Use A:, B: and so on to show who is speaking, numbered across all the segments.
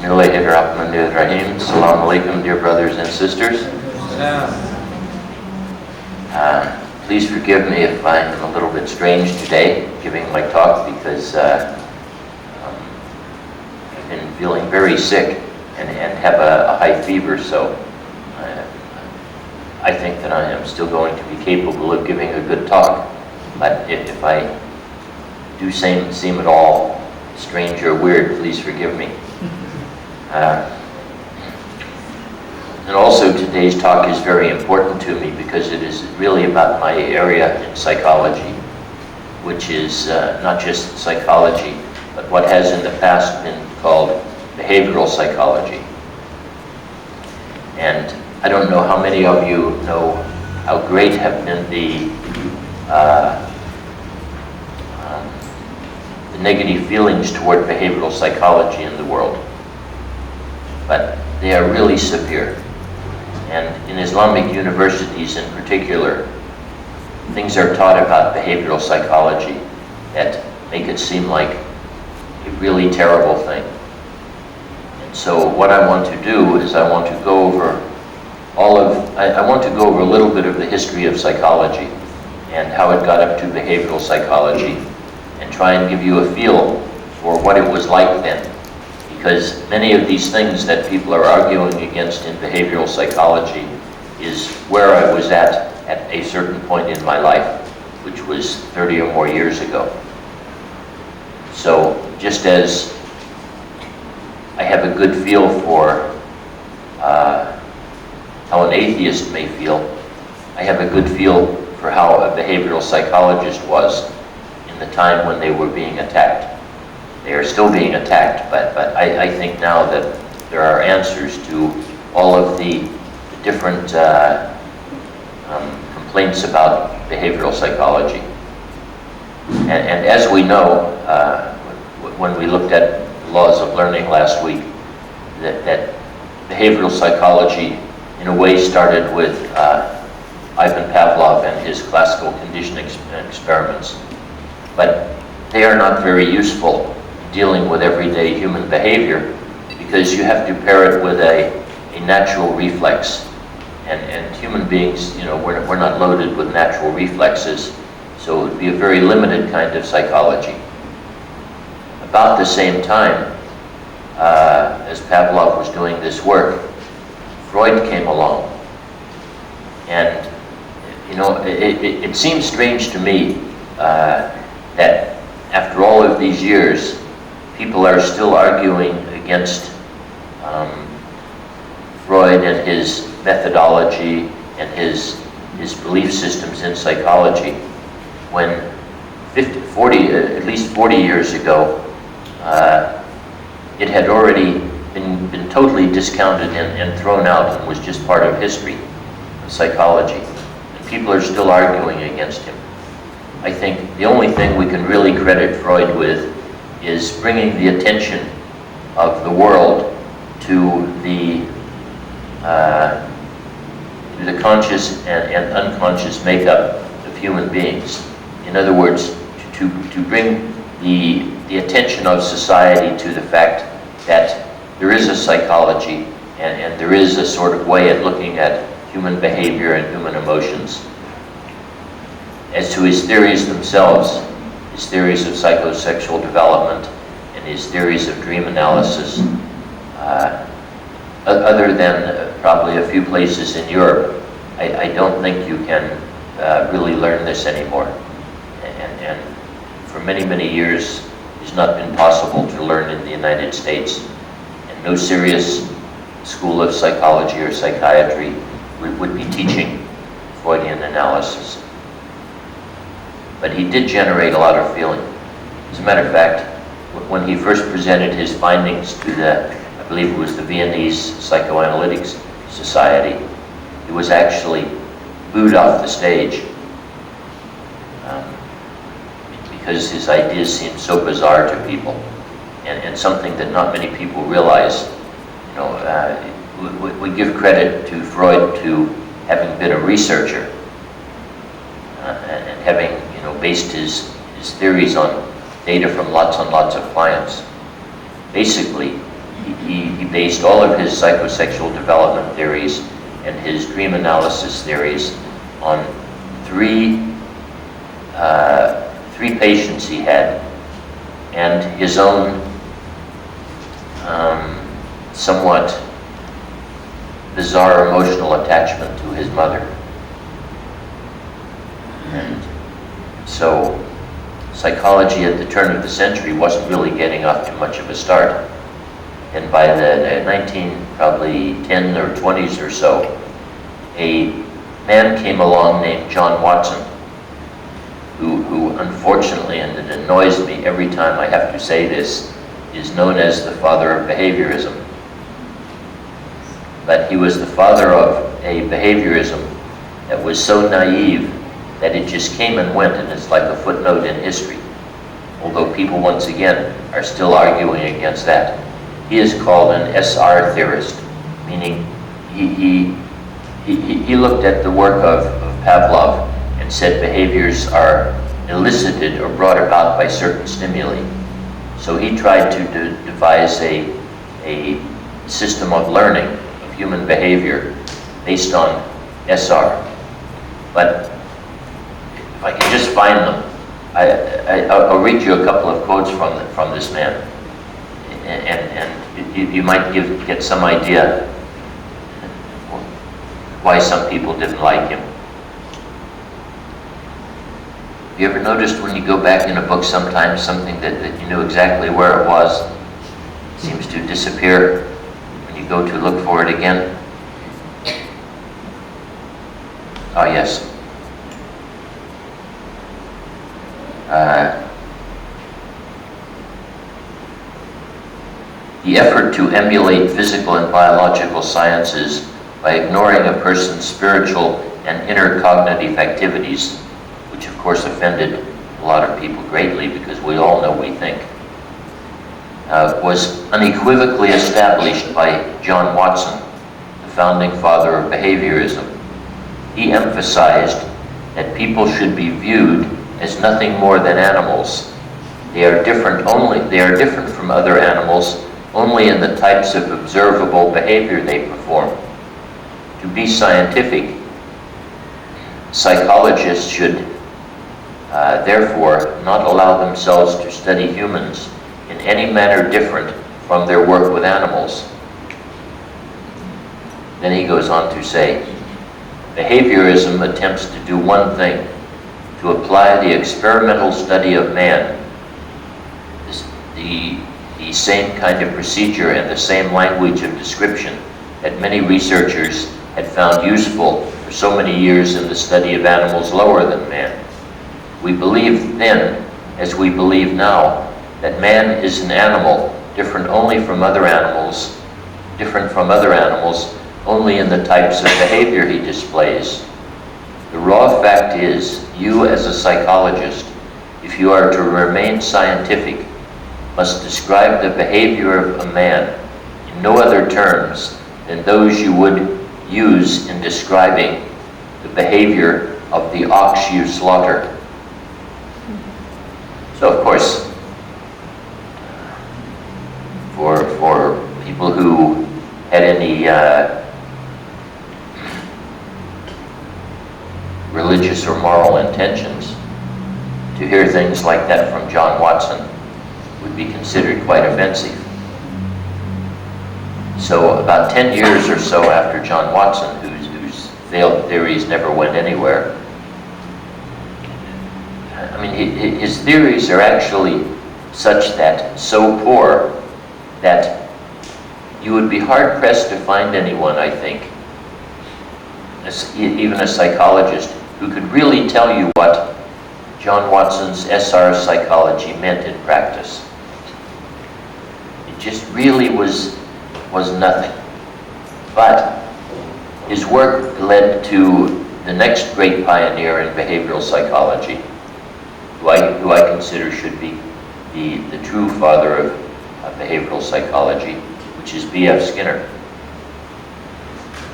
A: Bismillahirrahmanirrahim. Assalamu alaikum, dear brothers and sisters. Please forgive me if I'm a little bit strange today giving my talk, because I've been feeling very sick and have a high fever, so I think that I am still going to be capable of giving a good talk. But if I do seem at all strange or weird, please forgive me. And also, today's talk is very important to me because it is really about my area in psychology, which is not just psychology, but what has in the past been called behavioral psychology. And I don't know how many of you know how great have been the negative feelings toward behavioral psychology in the world, but they are really severe. And in Islamic universities in particular, things are taught about behavioral psychology that make it seem like a really terrible thing. And so what I want to do is I want to go over I want to go over a little bit of the history of psychology and how it got up to behavioral psychology, and try and give you a feel for what it was like then. Because many of these things that people are arguing against in behavioral psychology is where I was at a certain point in my life, which was 30 or more years ago. So just as I have a good feel for how an atheist may feel, I have a good feel for how a behavioral psychologist was in the time when they were being attacked. They are still being attacked, but I think now that there are answers to all of the different complaints about behavioral psychology. And as we know, when we looked at the laws of learning last week, that behavioral psychology in a way started with Ivan Pavlov and his classical conditioning experiments. But they are not very useful dealing with everyday human behavior, because you have to pair it with a natural reflex. And human beings, we're not loaded with natural reflexes, so it would be a very limited kind of psychology. About the same time as Pavlov was doing this work, Freud came along. And, it seems strange to me that after all of these years, people are still arguing against Freud and his methodology and his belief systems in psychology, when at least 40 years ago, it had already been totally discounted and thrown out and was just part of history of psychology. And people are still arguing against him. I think the only thing we can really credit Freud with is bringing the attention of the world to the conscious and unconscious makeup of human beings. In other words, to bring the attention of society to the fact that there is a psychology and there is a sort of way at looking at human behavior and human emotions. As to his theories themselves, his theories of psychosexual development and his theories of dream analysis, other than probably a few places in Europe, I don't think you can really learn this anymore. And for many, many years, it's not been possible to learn in the United States. And no serious school of psychology or psychiatry would be teaching Freudian analysis. But he did generate a lot of feeling. As a matter of fact, when he first presented his findings to I believe it was the Viennese Psychoanalytic Society, he was actually booed off the stage because his ideas seemed so bizarre to people, and something that not many people realize. We give credit to Freud to having been a researcher and having based his theories on data from lots and lots of clients. Basically, he based all of his psychosexual development theories and his dream analysis theories on three patients he had, and his own somewhat bizarre emotional attachment to his mother. And so psychology at the turn of the century wasn't really getting off to much of a start. And by the 1910 or 20s or so, a man came along named John Watson, who unfortunately, and it annoys me every time I have to say this, is known as the father of behaviorism. But he was the father of a behaviorism that was so naive that it just came and went, and it's like a footnote in history. Although people, once again, are still arguing against that. He is called an SR theorist, meaning he looked at the work of Pavlov and said behaviors are elicited or brought about by certain stimuli. So he tried to devise a system of learning of human behavior based on SR. But if I can just find them, I'll read you a couple of quotes from this man, and you might get some idea why some people didn't like him. Have you ever noticed when you go back in a book sometimes something that you knew exactly where it was seems to disappear when you go to look for it again? Oh yes. The effort to emulate physical and biological sciences by ignoring a person's spiritual and inner cognitive activities, which of course offended a lot of people greatly because we all know we think, was unequivocally established by John Watson, the founding father of behaviorism. He emphasized that people should be viewed as nothing more than animals. They are different from other animals only in the types of observable behavior they perform. To be scientific, psychologists should therefore not allow themselves to study humans in any manner different from their work with animals. Then he goes on to say, behaviorism attempts to do one thing, to apply the experimental study of man, the same kind of procedure and the same language of description that many researchers had found useful for so many years in the study of animals lower than man. We believed then, as we believe now, that man is an animal different from other animals only in the types of behavior he displays. The raw fact is, you as a psychologist, if you are to remain scientific, must describe the behavior of a man in no other terms than those you would use in describing the behavior of the ox you slaughter. So of course, for people who had any religious or moral intentions, to hear things like that from John Watson would be considered quite offensive. So about 10 years or so after John Watson, whose failed theories never went anywhere, I mean, his theories are actually such that, so poor, that you would be hard-pressed to find anyone, I think, even a psychologist, who could really tell you what John Watson's SR psychology meant in practice. It just really was nothing. But his work led to the next great pioneer in behavioral psychology, who I consider should be the true father of behavioral psychology, which is B.F. Skinner.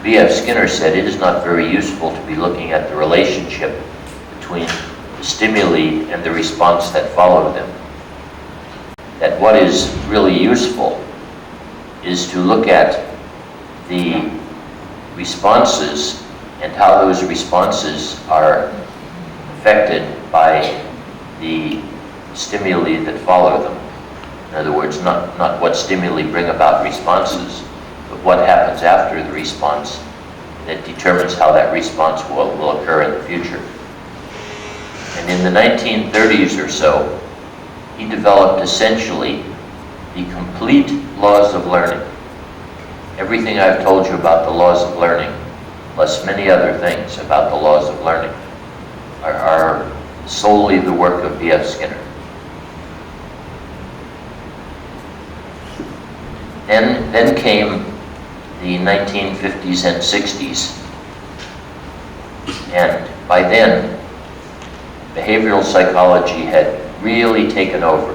A: B.F. Skinner said it is not very useful to be looking at the relationship between the stimuli and the response that followed them. That what is really useful is to look at the responses and how those responses are affected by the stimuli that follow them. In other words, not what stimuli bring about responses, but what happens after the response that determines how that response will occur in the future. And in the 1930s or so, he developed essentially the complete laws of learning. Everything I've told you about the laws of learning, plus many other things about the laws of learning, are solely the work of B.F. Skinner. Then came the 1950s and 60s, and by then, behavioral psychology had really taken over.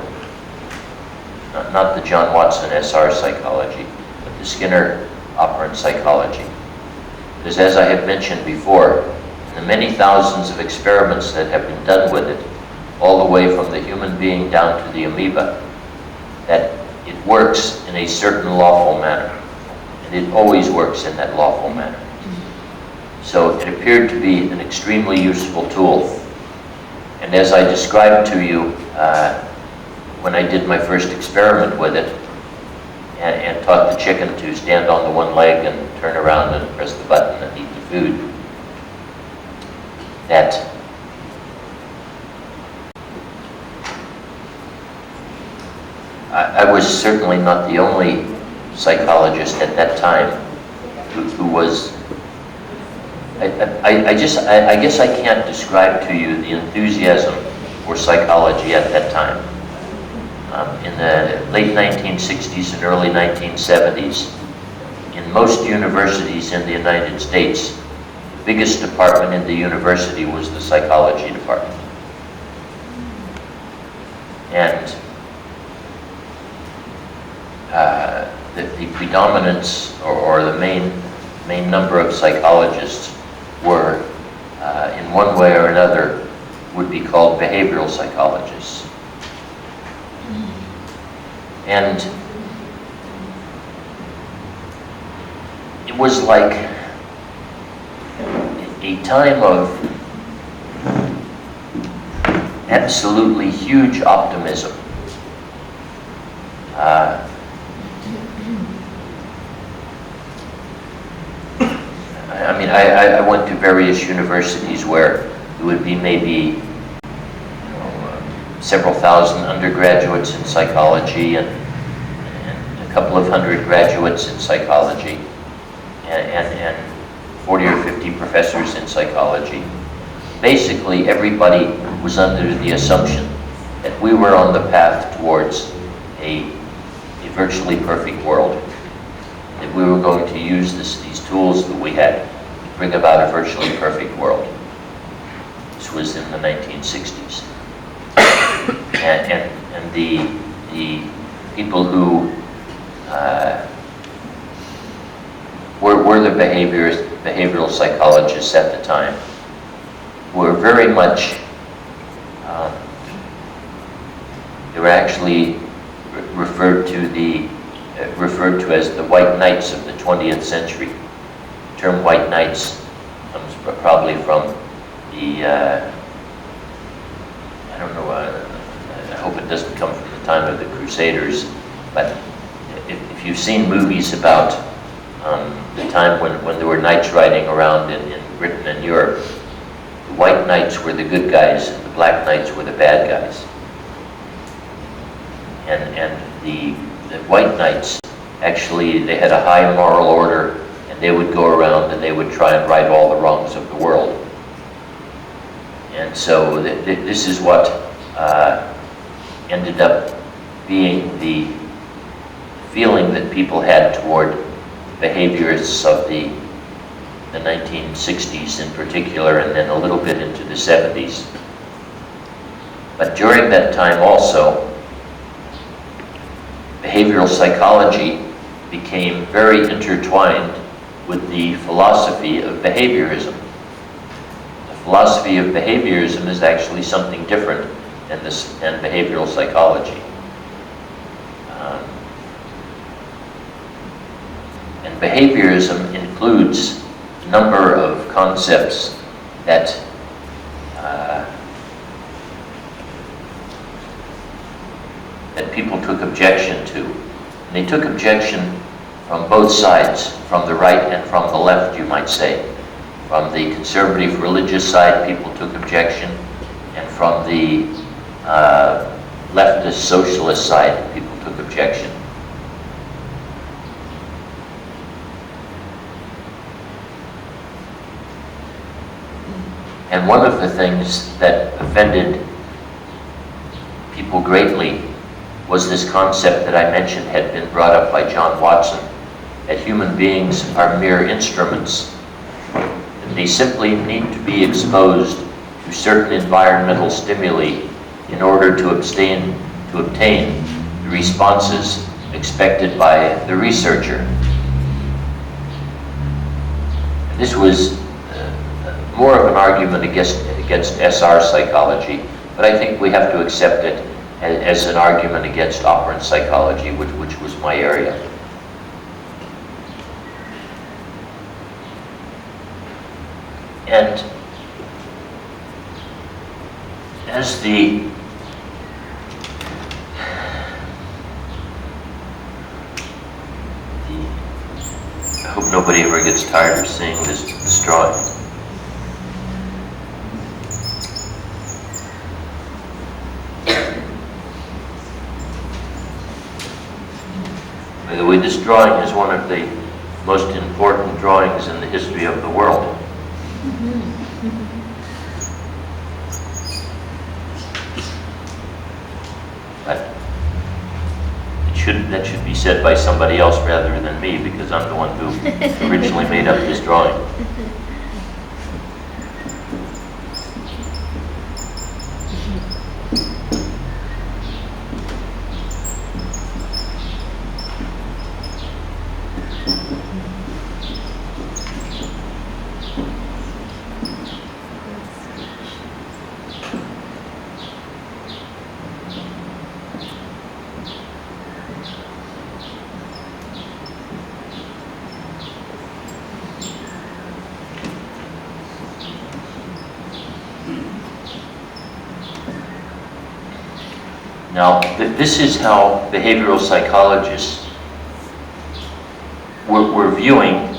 A: Not the John Watson SR psychology, but the Skinner operant psychology. Because as I have mentioned before, in the many thousands of experiments that have been done with it, all the way from the human being down to the amoeba, that it works in a certain lawful manner. And it always works in that lawful manner. So it appeared to be an extremely useful tool. And as I described to you when I did my first experiment with it, and taught the chicken to stand on the one leg and turn around and press the button and eat the food, that I was certainly not the only psychologist at that time who was. I guess I can't describe to you the enthusiasm for psychology at that time. In the late 1960s and early 1970s, in most universities in the United States, the biggest department in the university was the psychology department. And the predominance or the main number of psychologists were, in one way or another, would be called behavioral psychologists. And it was like a time of absolutely huge optimism. I went to various universities where it would be maybe several thousand undergraduates in psychology and a couple of hundred graduates in psychology and 40 or 50 professors in psychology. Basically, everybody was under the assumption that we were on the path towards a virtually perfect world, that we were going to use these tools that we had to bring about a virtually perfect world. This was in the 1960s. And the people who were the behavioral psychologists at the time were very much, they were actually referred to as the white knights of the 20th century. The term white knights comes probably from the, I don't know, I hope it doesn't come from the time of the Crusaders, but if you've seen movies about the time when there were knights riding around in Britain and Europe, the white knights were the good guys and the black knights were the bad guys. And the white knights, actually, they had a high moral order, and they would go around and they would try and right all the wrongs of the world. And so this is what ended up being the feeling that people had toward behaviorists of the 1960s in particular, and then a little bit into the 70s. But during that time also, behavioral psychology became very intertwined with the philosophy of behaviorism. The philosophy of behaviorism is actually something different than behavioral psychology. behaviorism includes a number of concepts that that people took objection to. And they took objection from both sides, from the right and from the left, you might say. From the conservative religious side, people took objection, and from the leftist socialist side, people took objection. And one of the things that offended people greatly was this concept that I mentioned had been brought up by John Watson, that human beings are mere instruments. And they simply need to be exposed to certain environmental stimuli in order to obtain the responses expected by the researcher. And this was more of an argument against SR psychology, but I think we have to accept it as an argument against operant psychology, which was my area. And as I hope nobody ever gets tired of seeing this drawing. By the way, this drawing is one of the most important drawings in the history of the world. But that should be said by somebody else rather than me, because I'm the one who originally made up this drawing. Now, this is how behavioral psychologists were viewing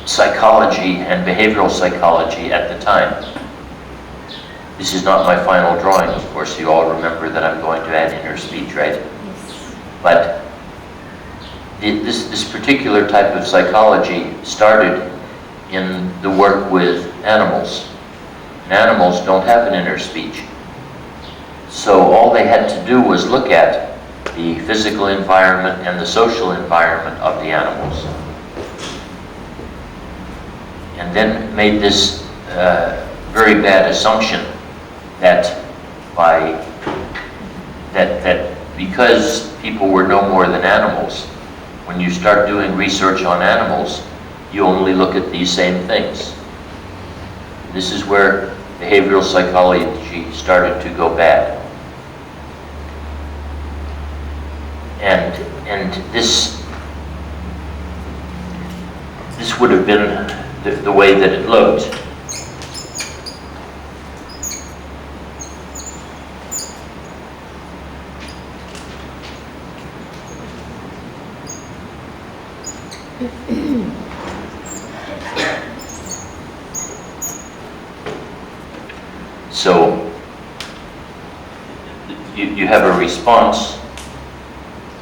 A: psychology and behavioral psychology at the time. This is not my final drawing, of course. You all remember that I'm going to add inner speech, right? Yes. But this particular type of psychology started in the work with animals. And animals don't have an inner speech. So all they had to do was look at the physical environment and the social environment of the animals. And then made this very bad assumption that because people were no more than animals, when you start doing research on animals, you only look at these same things. This is where behavioral psychology started to go bad. And this would have been the way that it looked. So you have a response,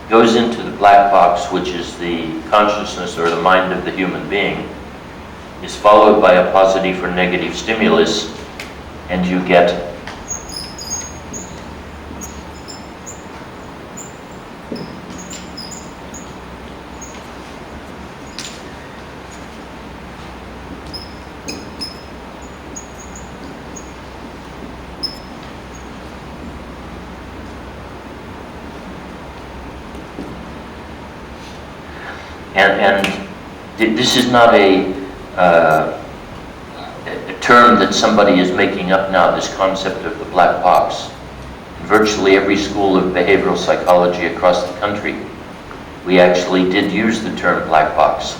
A: goes into the black box, which is the consciousness or the mind of the human being, is followed by a positive or negative stimulus, and you get and this is not a term that somebody is making up now, this concept of the black box. In virtually every school of behavioral psychology across the country, we actually did use the term black box.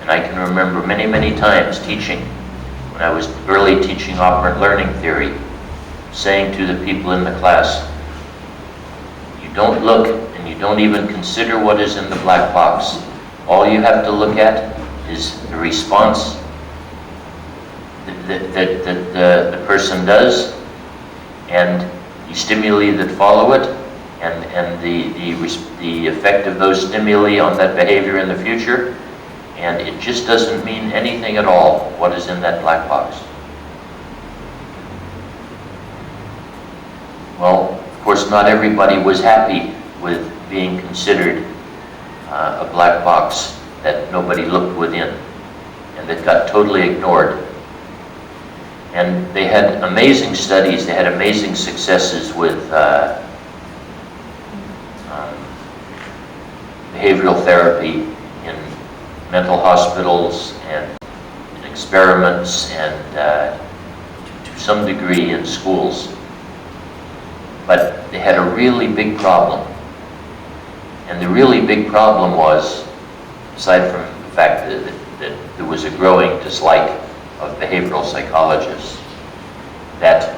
A: And I can remember many, many times teaching, when I was early teaching operant learning theory, saying to the people in the class, you don't look and you don't even consider what is in the black box. All you have to look at is the response that the person does, and the stimuli that follow it, and the effect of those stimuli on that behavior in the future. And it just doesn't mean anything at all what is in that black box. Well, of course, not everybody was happy with being considered a black box that nobody looked within, and that got totally ignored. And they had amazing studies, they had amazing successes with behavioral therapy in mental hospitals and in experiments, and to some degree in schools. But they had a really big problem. And the really big problem was, aside from the fact that there was a growing dislike of behavioral psychologists, that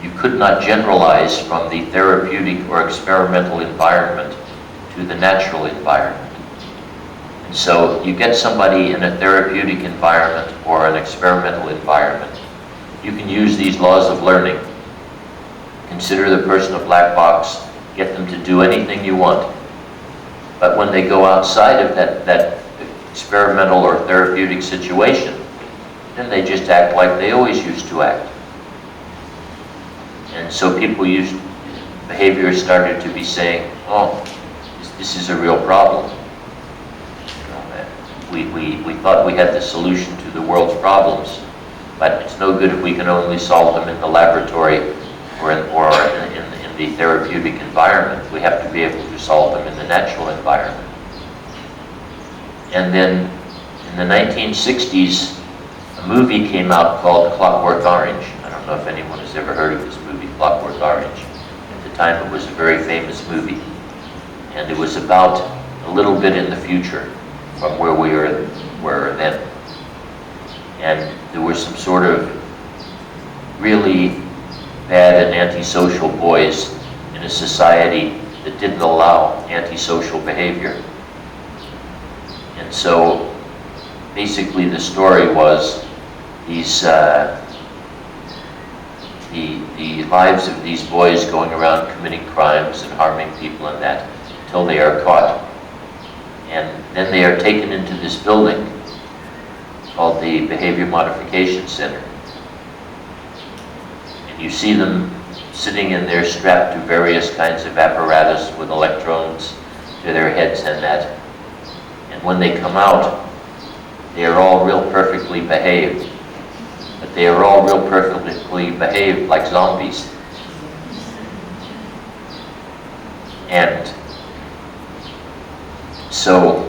A: you could not generalize from the therapeutic or experimental environment to the natural environment. And so you get somebody in a therapeutic environment or an experimental environment, you can use these laws of learning, consider the person a black box, get them to do anything you want. But when they go outside of that experimental or therapeutic situation, then they just act like they always used to act. And so behaviors started to be saying, oh, this is a real problem. We thought we had the solution to the world's problems, but it's no good if we can only solve them in the laboratory or in the therapeutic environment. We have to be able to solve them in the natural environment. And then in the 1960s, a movie came out called Clockwork Orange. I don't know if anyone has ever heard of this movie, Clockwork Orange. At the time, it was a very famous movie. And it was about a little bit in the future from where we were then. And there were some sort of really bad and antisocial boys in a society that didn't allow antisocial behavior. And so basically the story was these the lives of these boys going around committing crimes and harming people and that until they are caught. And then they are taken into this building called the Behavior Modification Center. And you see them sitting in there strapped to various kinds of apparatus with electrodes to their heads and that. And when they come out, they are all real perfectly behaved. But they are all real perfectly behaved like zombies. And so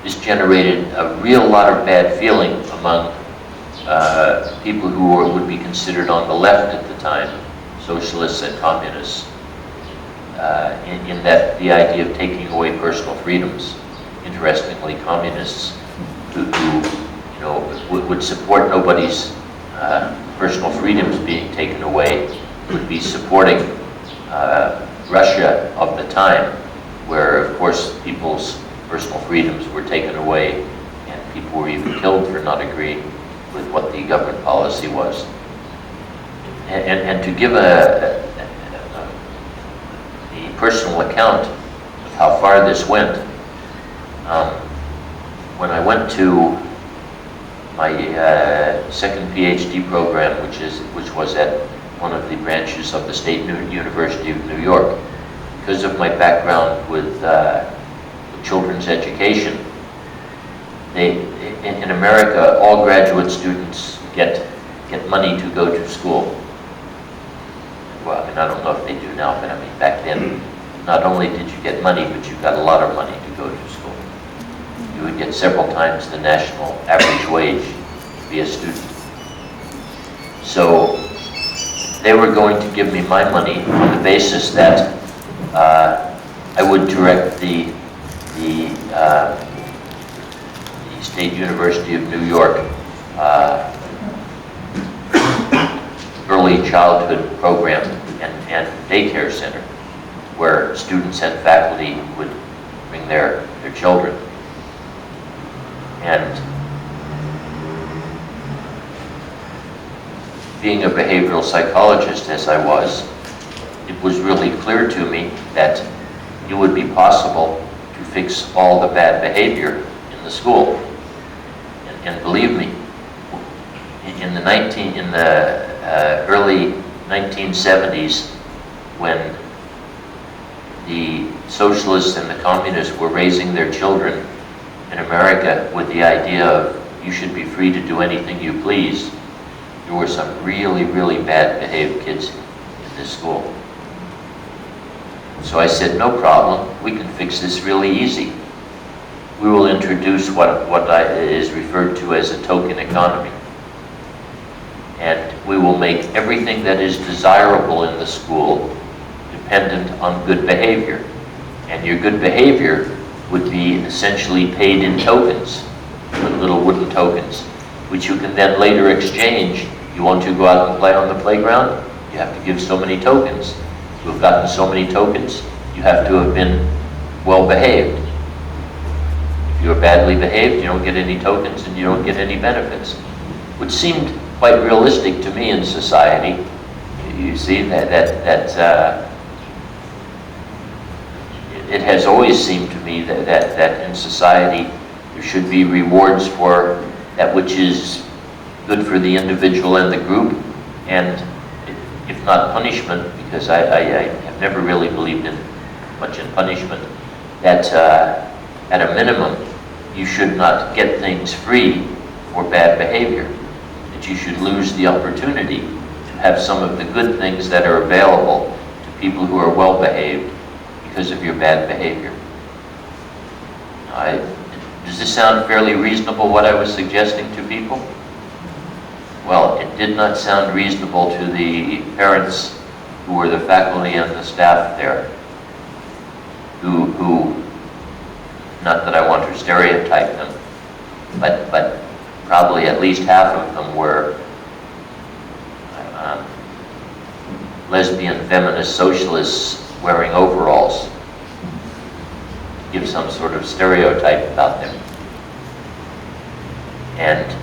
A: this generated a real lot of bad feeling among people who would be considered on the left at the time, socialists and communists, in that the idea of taking away personal freedoms. Interestingly, communists who would support nobody's personal freedoms being taken away would be supporting Russia of the time, where, of course, people's personal freedoms were taken away and people were even killed for not agreeing with what the government policy was. And to give a personal account of how far this went, when I went to my second PhD program, which was at one of the branches of the State University of New York, because of my background with children's education, in America, all graduate students get money to go to school. Well, I mean, I don't know if they do now, but I mean, back then, not only did you get money, but you got a lot of money to go to school. You would get several times the national average wage to be a student. So they were going to give me my money on the basis that I would direct the State University of New York early childhood program and daycare center, where students and faculty would bring their children. And being a behavioral psychologist as I was, it was really clear to me that it would be possible to fix all the bad behavior in the school. And believe me, in the early 1970s, when the socialists and the communists were raising their children in America with the idea of you should be free to do anything you please, there were some really, really bad behaved kids in this school. So I said, no problem, we can fix this really easy. We will introduce what is referred to as a token economy. And we will make everything that is desirable in the school dependent on good behavior. And your good behavior would be essentially paid in tokens, little wooden tokens, which you can then later exchange. You want to go out and play on the playground? You have to give so many tokens. You have gotten so many tokens, you have to have been well behaved. If you're badly behaved, you don't get any tokens and you don't get any benefits, which seemed quite realistic to me in society. You see that it has always seemed to me that in society there should be rewards for that which is good for the individual and the group, and if not punishment, because I have never really believed much in punishment, that at a minimum you should not get things free for bad behavior, that you should lose the opportunity to have some of the good things that are available to people who are well behaved because of your bad behavior. Does this sound fairly reasonable, what I was suggesting to people? Well, it did not sound reasonable to the parents who were the faculty and the staff there, who not that I want to stereotype them, but probably at least half of them were lesbian feminist socialists wearing overalls, to give some sort of stereotype about them. And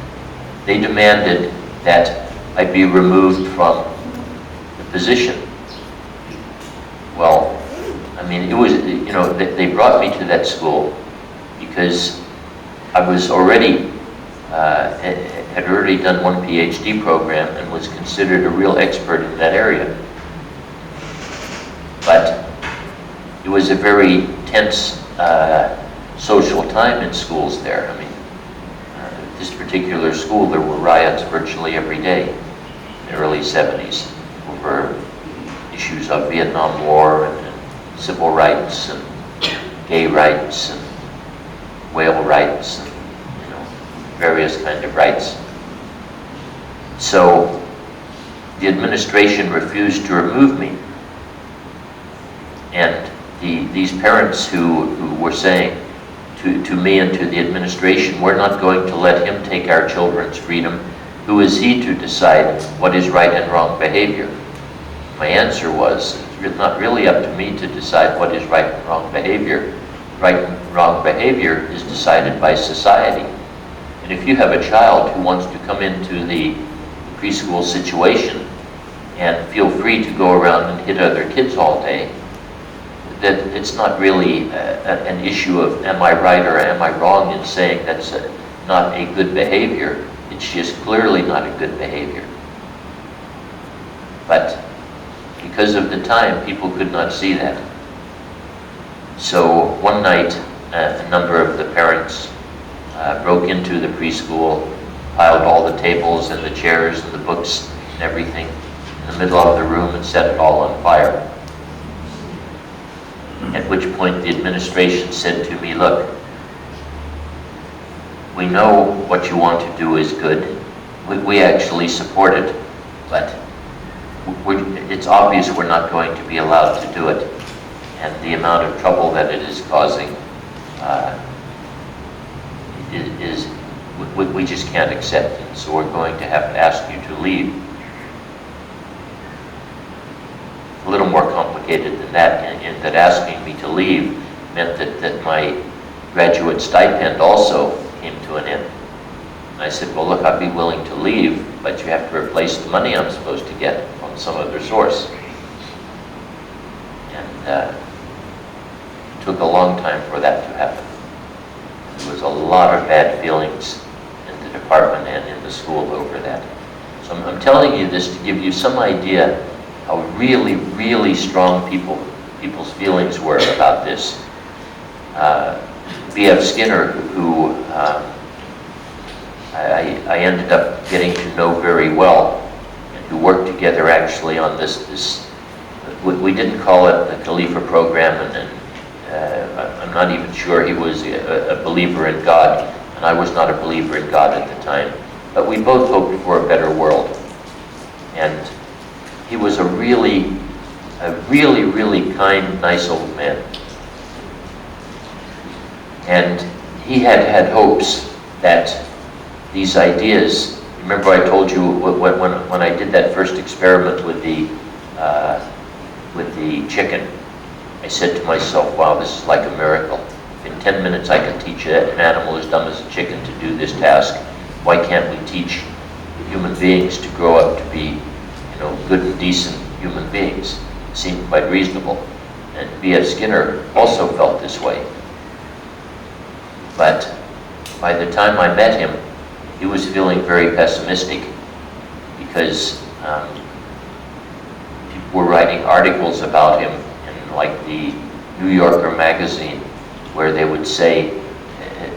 A: they demanded that I be removed from the position. Well, I mean, it was, you know, they brought me to that school because I was already, had already done one PhD program and was considered a real expert in that area. But it was a very tense social time in schools there. I mean, this particular school, there were riots virtually every day in the early 70s over issues of Vietnam War and civil rights and gay rights and whale rights and, you know, various kind of rights. So the administration refused to remove me. And these parents who were saying to me and to the administration, we're not going to let him take our children's freedom. Who is he to decide what is right and wrong behavior? My answer was, it's not really up to me to decide what is right and wrong behavior. Right and wrong behavior is decided by society. And if you have a child who wants to come into the preschool situation and feel free to go around and hit other kids all day, that it's not really an issue of am I right or am I wrong in saying that's not a good behavior. It's just clearly not a good behavior. But because of the time, people could not see that. So one night, a number of the parents broke into the preschool, piled all the tables and the chairs and the books and everything in the middle of the room and set it all on fire. At which point the administration said to me, look, we know what you want to do is good. We actually support it, but it's obvious we're not going to be allowed to do it. and the amount of trouble that it is causing we just can't accept it. So we're going to have to ask you to leave. A little more complicated than that, in that asking me to leave meant that my graduate stipend also came to an end. And I said, well, look, I'd be willing to leave, but you have to replace the money I'm supposed to get from some other source. And it took a long time for that to happen. There was a lot of bad feelings in the department and in the school over that. So I'm telling you this to give you some idea how really, really strong people's feelings were about this. B.F. Skinner, who I ended up getting to know very well, and who worked together actually on this we didn't call it the Khalifa program, and I'm not even sure he was a believer in God, and I was not a believer in God at the time, but we both hoped for a better world. And he was a really kind, nice old man. And he had hopes that these ideas, remember I told you when I did that first experiment with the chicken, I said to myself, wow, this is like a miracle. In 10 minutes I can teach an animal as dumb as a chicken to do this task. Why can't we teach human beings to grow up to be, good and decent human beings? It seemed quite reasonable. And B.F. Skinner also felt this way. But by the time I met him, he was feeling very pessimistic, because people were writing articles about him in like the New Yorker magazine, where they would say,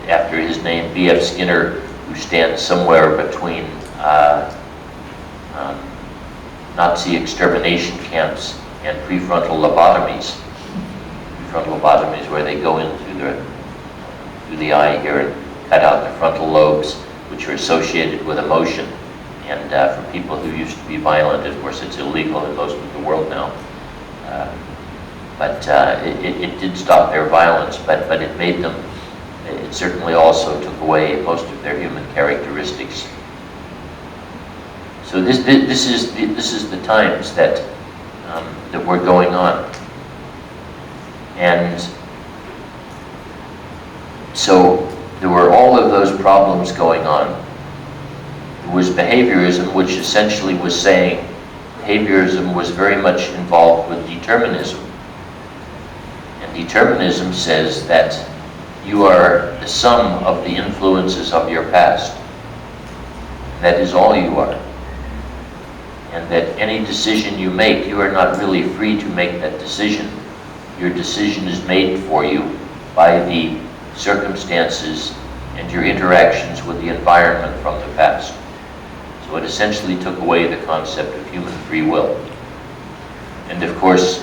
A: after his name, B.F. Skinner, who stands somewhere between Nazi extermination camps and prefrontal lobotomies. Prefrontal lobotomies, where they go in through the eye here and cut out the frontal lobes, which are associated with emotion. And for people who used to be violent, of course it's illegal in most of the world now. But it did stop their violence, but it made them, it certainly also took away most of their human characteristics. So this is the times that were going on. And so there were all of those problems going on. There was behaviorism, which essentially was saying behaviorism was very much involved with determinism. And determinism says that you are the sum of the influences of your past. That is all you are. And that any decision you make, you are not really free to make that decision. Your decision is made for you by the circumstances and your interactions with the environment from the past. So it essentially took away the concept of human free will. And of course,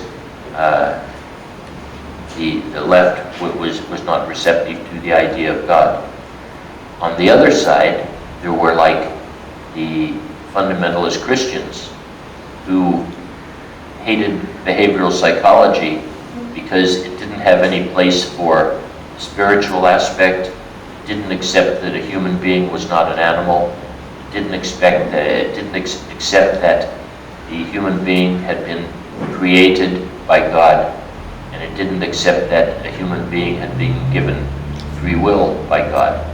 A: the left was not receptive to the idea of God. On the other side, there were like the fundamentalist Christians who hated behavioral psychology because it didn't have any place for the spiritual aspect, didn't accept that a human being was not an animal, didn't accept that the human being had been created by God, and it didn't accept that a human being had been given free will by God.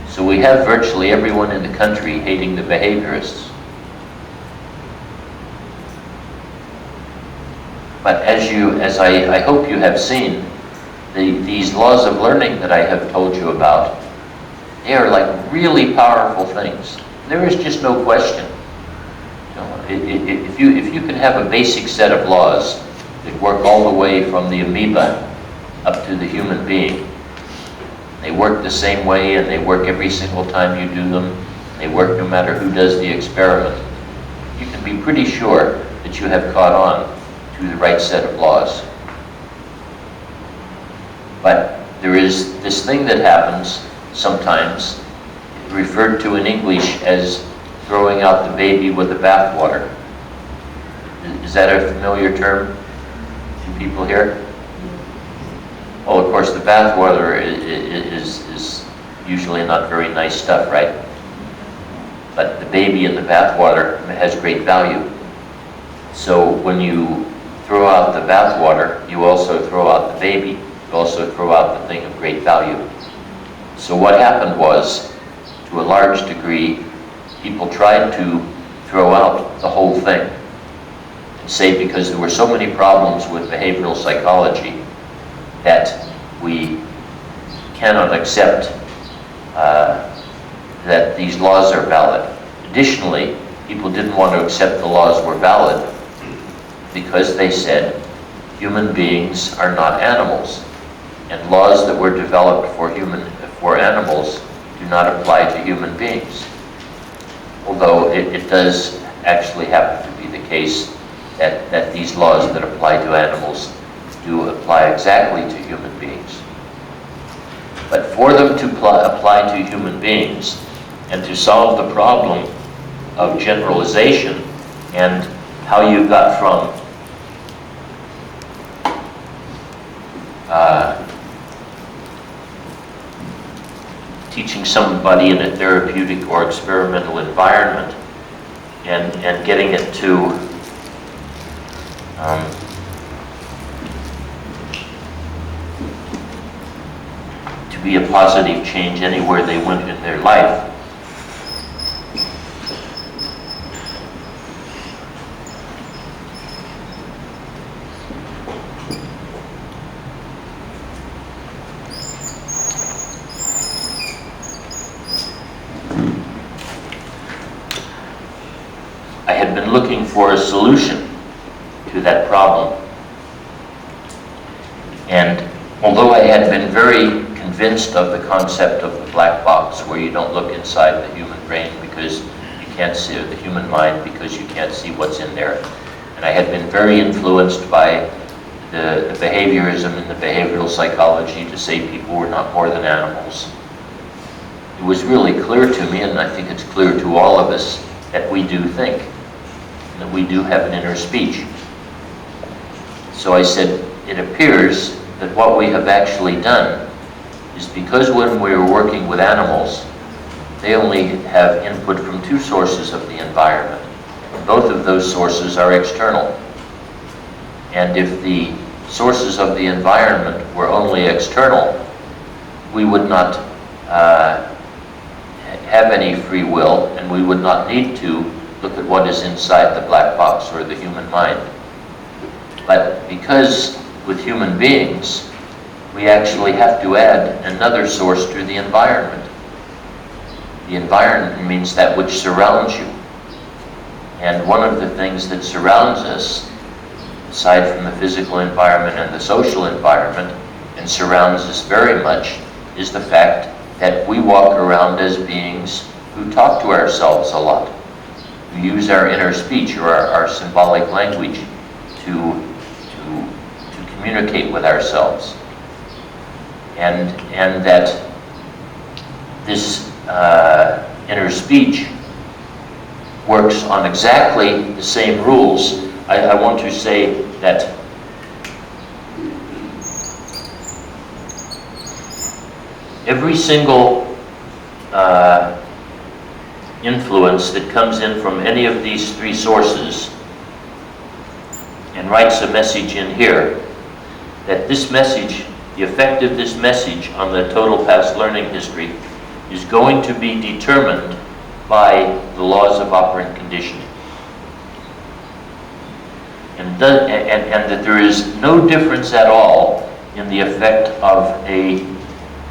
A: So we have virtually everyone in the country hating the behaviorists. But as I hope you have seen, these laws of learning that I have told you about, they are like really powerful things. There is just no question. If you can have a basic set of laws that work all the way from the amoeba up to the human being, they work the same way and they work every single time you do them, they work no matter who does the experiment, you can be pretty sure that you have caught on to the right set of laws. But there is this thing that happens sometimes, referred to in English as throwing out the baby with the bathwater. Is that a familiar term? people here? Well, of course, the bathwater is usually not very nice stuff, right? But the baby in the bathwater has great value. So when you throw out the bathwater, you also throw out the baby. You also throw out the thing of great value. So what happened was, to a large degree, people tried to throw out the whole thing and say because there were so many problems with behavioral psychology that we cannot accept that these laws are valid. Additionally, people didn't want to accept the laws were valid because they said human beings are not animals, and laws that were developed for animals do not apply to human beings. Although it does actually happen to be the case that these laws that apply to animals do apply exactly to human beings. But for them to apply to human beings and to solve the problem of generalization and how you got from teaching somebody in a therapeutic or experimental environment and getting it to be a positive change anywhere they went in their life. I had been looking for a solution to that problem. And although I had been very convinced of the concept of the black box, where you don't look inside the human brain because you can't see, or the human mind because you can't see what's in there, and I had been very influenced by the behaviorism and the behavioral psychology to say people were not more than animals, it was really clear to me, and I think it's clear to all of us, that we do think, and that we do have an inner speech. So I said, it appears that what we have actually done is because when we're working with animals, they only have input from two sources of the environment. Both of those sources are external. And if the sources of the environment were only external, we would not have any free will, and we would not need to look at what is inside the black box or the human mind. But because with human beings, we actually have to add another source to the environment. The environment means that which surrounds you. And one of the things that surrounds us, aside from the physical environment and the social environment, and surrounds us very much, is the fact that we walk around as beings who talk to ourselves a lot. We use our inner speech or our symbolic language to communicate with ourselves. And that this inner speech works on exactly the same rules. I want to say that every single influence that comes in from any of these three sources and writes a message in here, that this message, the effect of this message on the total past learning history is going to be determined by the laws of operant conditioning. And that there is no difference at all in the effect of a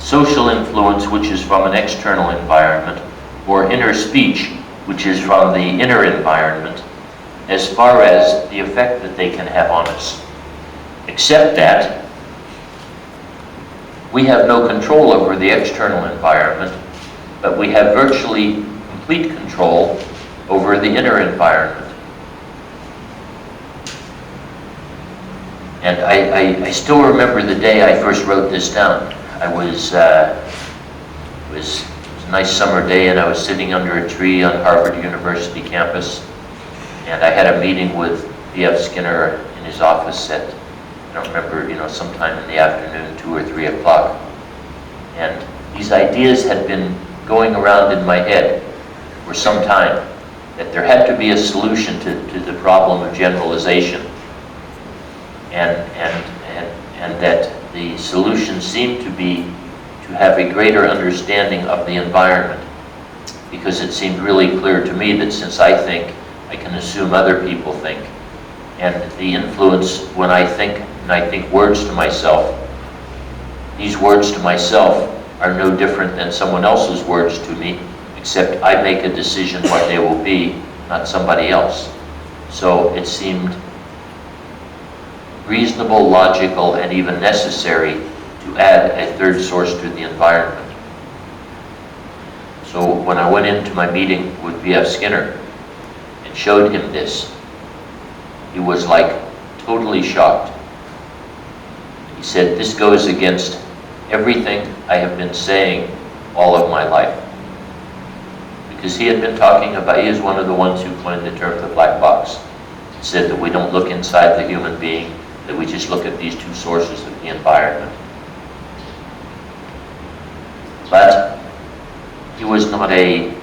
A: social influence which is from an external environment or inner speech which is from the inner environment as far as the effect that they can have on us. Except that we have no control over the external environment, but we have virtually complete control over the inner environment. And I still remember the day I first wrote this down. It was a nice summer day, and I was sitting under a tree on Harvard University campus, and I had a meeting with B.F. Skinner in his office at don't remember, sometime in the afternoon, 2 or 3 o'clock. And these ideas had been going around in my head for some time, that there had to be a solution to the problem of generalization. And that the solution seemed to be to have a greater understanding of the environment, because it seemed really clear to me that since I think, I can assume other people think. And the influence when I think, and I think words to myself, these words to myself are no different than someone else's words to me, except I make a decision what they will be, not somebody else. So it seemed reasonable, logical, and even necessary to add a third source to the environment. So when I went into my meeting with B.F. Skinner and showed him this, he was like totally shocked. He said, "This goes against everything I have been saying all of my life." Because he had been talking about, he is one of the ones who coined the term the black box. He said that we don't look inside the human being, that we just look at these two sources of the environment. But he was not a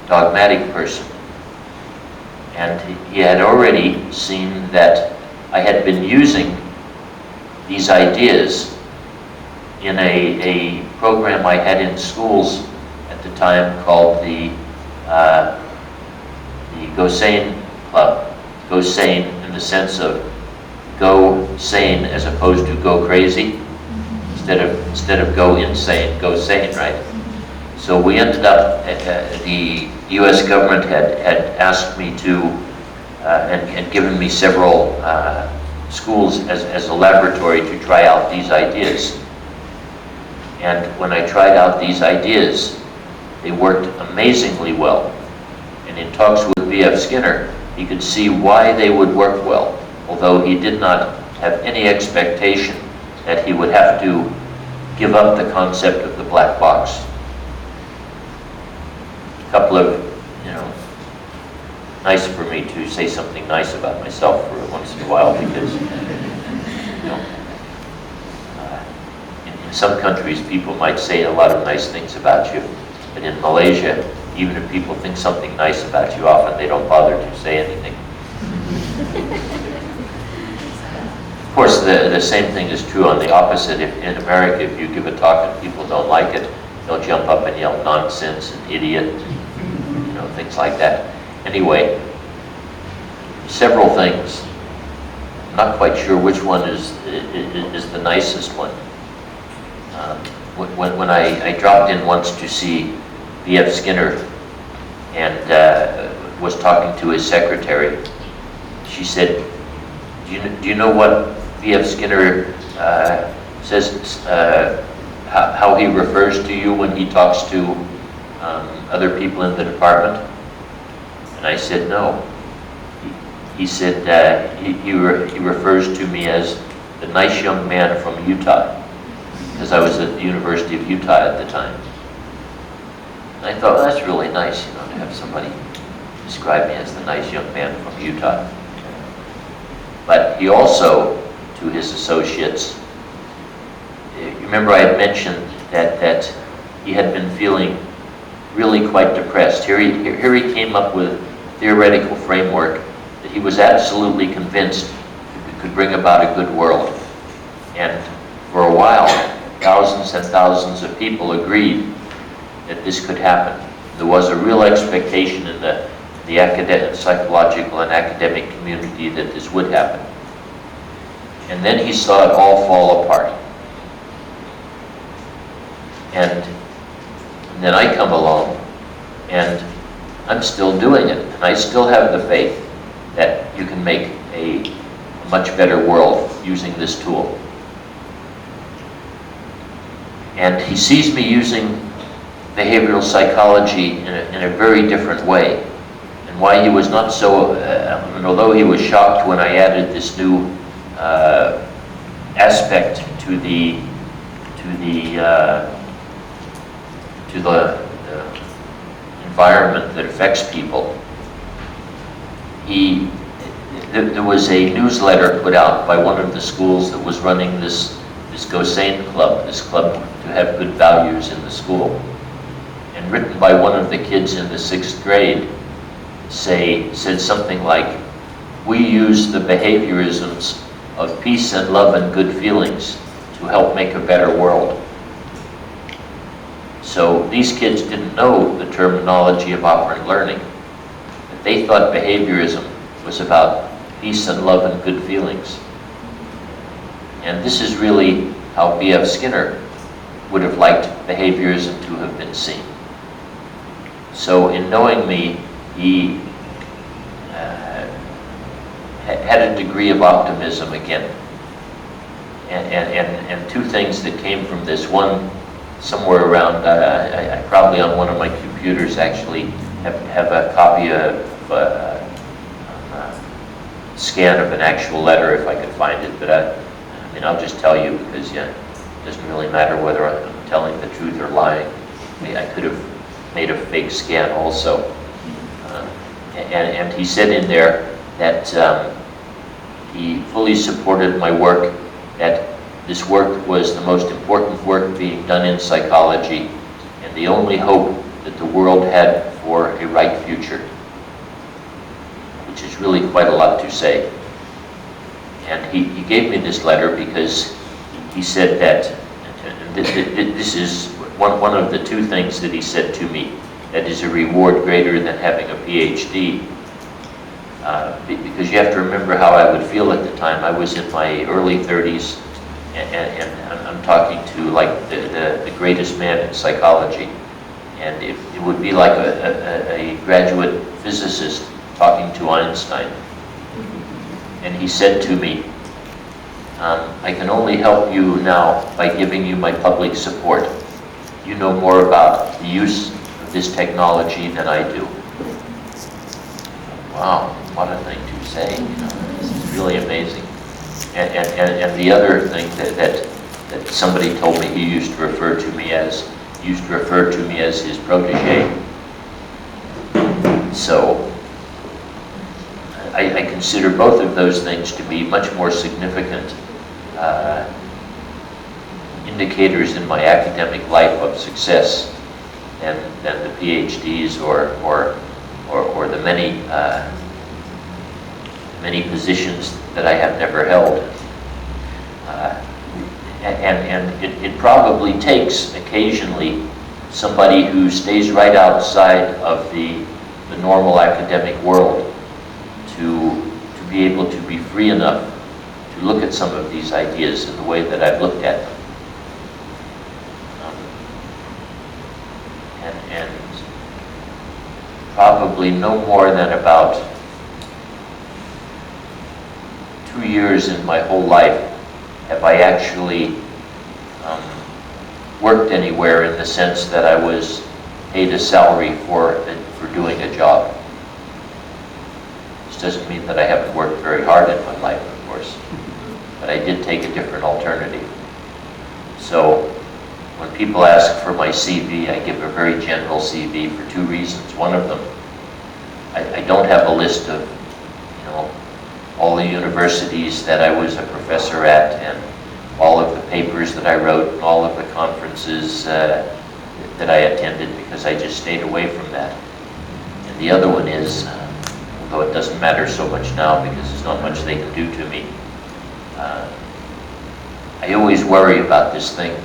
A: dogmatic person. And he had already seen that I had been using these ideas in a program I had in schools at the time called the Go Sane Club. Go sane in the sense of go sane as opposed to go crazy. Instead of go insane, go sane, right? So we ended up, the U.S. government had asked me to, and given me several schools as a laboratory to try out these ideas. And when I tried out these ideas, they worked amazingly well. And in talks with B.F. Skinner, he could see why they would work well, although he did not have any expectation that he would have to give up the concept of the black box. A couple of, nice for me to say something nice about myself for once in a while, because, in some countries people might say a lot of nice things about you, but in Malaysia, even if people think something nice about you, often they don't bother to say anything. Of course, the same thing is true on the opposite. If in America, if you give a talk and people don't like it, they'll jump up and yell nonsense and idiot, things like that. Anyway, several things. I'm not quite sure which one is the nicest one. When I dropped in once to see B.F. Skinner and was talking to his secretary, she said, do you know what B.F. Skinner says, how he refers to you when he talks to other people in the department? And I said, no. He said he refers to me as the nice young man from Utah, because I was at the University of Utah at the time. And I thought, well, that's really nice, to have somebody describe me as the nice young man from Utah. But he also, to his associates, you remember I had mentioned that he had been feeling really quite depressed. Here he came up with a theoretical framework that he was absolutely convinced could bring about a good world. And for a while, thousands and thousands of people agreed that this could happen. There was a real expectation in the academic, psychological and academic community that this would happen. And then he saw it all fall apart. And then I come along, and I'm still doing it. And I still have the faith that you can make a much better world using this tool. And he sees me using behavioral psychology in a very different way. And why he was not so, and although he was shocked when I added this new aspect to the environment that affects people, there was a newsletter put out by one of the schools that was running this Go Sane Club, this club to have good values in the school. And written by one of the kids in the 6th grade, said something like, "We use the behaviorisms of peace and love and good feelings to help make a better world." So these kids didn't know the terminology of operant learning, but they thought behaviorism was about peace and love and good feelings. And this is really how B.F. Skinner would have liked behaviorism to have been seen. So in knowing me, he had a degree of optimism again. And two things that came from this. One, somewhere around, I probably on one of my computers actually have a copy of a scan of an actual letter if I could find it, but I mean, I'll just tell you because it doesn't really matter whether I'm telling the truth or lying. I could have made a fake scan also. And he said in there that he fully supported my work, that this work was the most important work being done in psychology and the only hope that the world had for a right future, which is really quite a lot to say. And he gave me this letter because he said that, this is one of the two things that he said to me, that is a reward greater than having a PhD. Because you have to remember how I would feel at the time. I was in my early 30s, and I'm talking to like the greatest man in psychology. And it would be like a graduate physicist talking to Einstein. And he said to me, "I can only help you now by giving you my public support. You know more about the use of this technology than I do." Wow, what a thing to say. This is really amazing. And the other thing that somebody told me he used to refer to me as his protege. So I consider both of those things to be much more significant indicators in my academic life of success than the PhDs or the many positions that I have never held. And it probably takes occasionally somebody who stays right outside of the normal academic world to be able to be free enough to look at some of these ideas in the way that I've looked at them. And probably no more than about 2 years in my whole life have I actually worked anywhere in the sense that I was paid a salary for doing a job. This doesn't mean that I haven't worked very hard in my life, of course, but I did take a different alternative. So when people ask for my CV, I give a very general CV for two reasons. One of them, I don't have a list of, all the universities that I was a professor at and all of the papers that I wrote and all of the conferences that I attended, because I just stayed away from that. And the other one is, although it doesn't matter so much now because there's not much they can do to me, I always worry about this thing.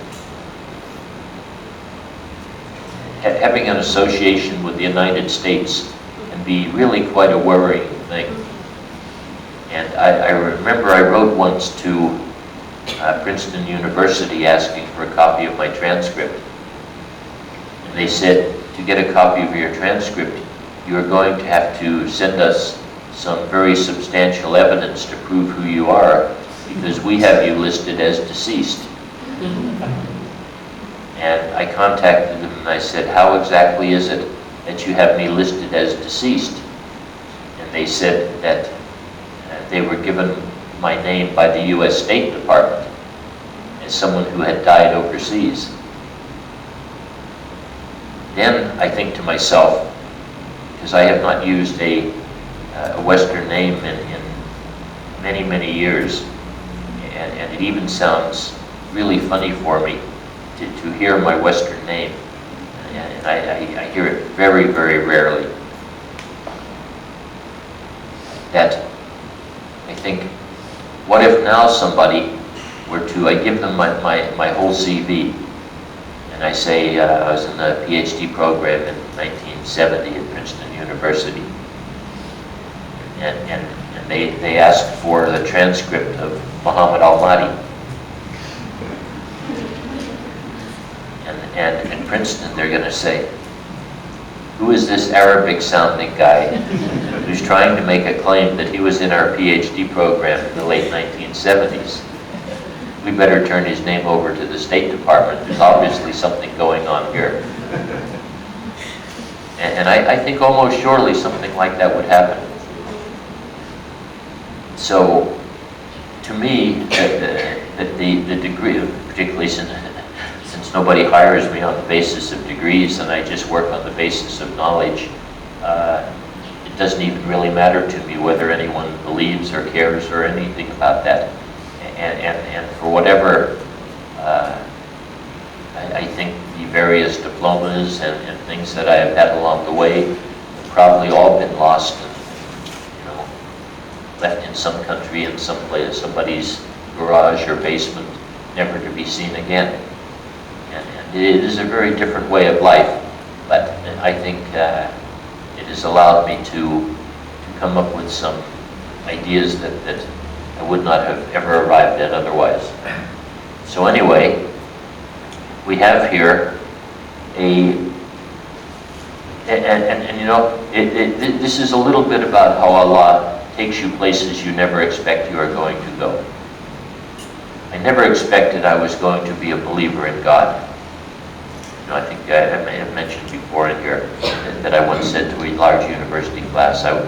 A: Having an association with the United States can be really quite a worrying thing. And I remember I wrote once to Princeton University asking for a copy of my transcript. And they said, to get a copy of your transcript, you are going to have to send us some very substantial evidence to prove who you are, because we have you listed as deceased. And I contacted them and I said, how exactly is it that you have me listed as deceased? And they said that they were given my name by the U.S. State Department as someone who had died overseas. Then I think to myself, because I have not used a Western name in many, many years, and it even sounds really funny for me to hear my Western name, and I hear it very, very rarely. That I think, what if now somebody were to, I give them my whole CV, and I say I was in the PhD program in 1970 at Princeton University, and they asked for the transcript of Muhammad al-Mahdi. And in Princeton, they're going to say, who is this Arabic-sounding guy who's trying to make a claim that he was in our PhD program in the late 1970s? We better turn his name over to the State Department. There's obviously something going on here. And I think almost surely something like that would happen. So, to me, the degree, particularly since nobody hires me on the basis of degrees and I just work on the basis of knowledge, it doesn't even really matter to me whether anyone believes or cares or anything about that. And for whatever, I think the various diplomas and things that I have had along the way have probably all been lost and, left in some country, in some place, somebody's garage or basement, never to be seen again. And it is a very different way of life, but I think it has allowed me to come up with some ideas that I would not have ever arrived at otherwise. So anyway, we have here this is a little bit about how Allah takes you places you never expect you are going to go. I never expected I was going to be a believer in God. I think I may have mentioned before in here that I once said to a large university class, if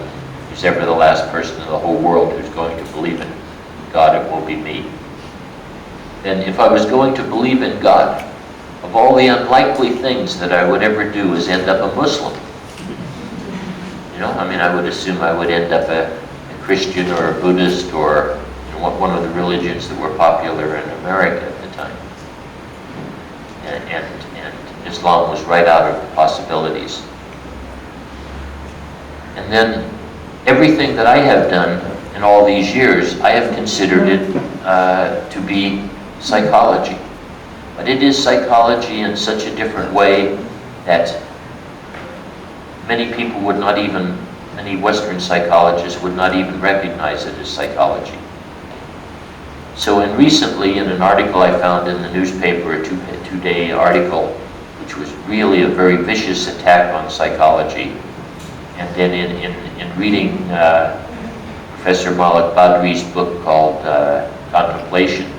A: there's ever the last person in the whole world who's going to believe in God, it will be me. And if I was going to believe in God, of all the unlikely things that I would ever do is end up a Muslim. I would assume I would end up a Christian or a Buddhist or one of the religions that were popular in America at the time. And Islam was right out of the possibilities. And then everything that I have done in all these years, I have considered it to be psychology. But it is psychology in such a different way that many people would not even, many Western psychologists would not even recognize it as psychology. So recently in an article I found in the newspaper, a two-day article, which was really a very vicious attack on psychology, and then in reading Professor Malik Badri's book called Contemplation,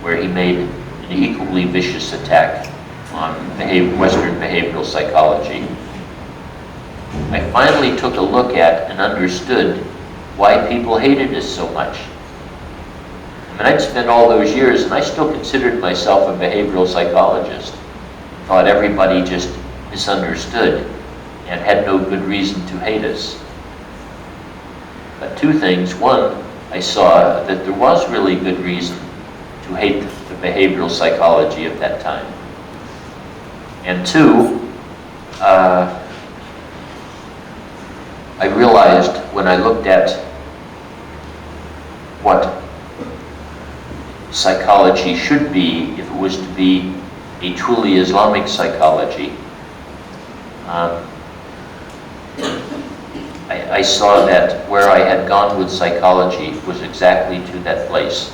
A: where he made an equally vicious attack on Western behavioral psychology, I finally took a look at and understood why people hated us so much. I'd spent all those years, and I still considered myself a behavioral psychologist. Thought everybody just misunderstood and had no good reason to hate us. But two things. One, I saw that there was really good reason to hate the behavioral psychology of that time. And two, I realized when I looked at what psychology should be, if it was to be a truly Islamic psychology, I saw that where I had gone with psychology was exactly to that place,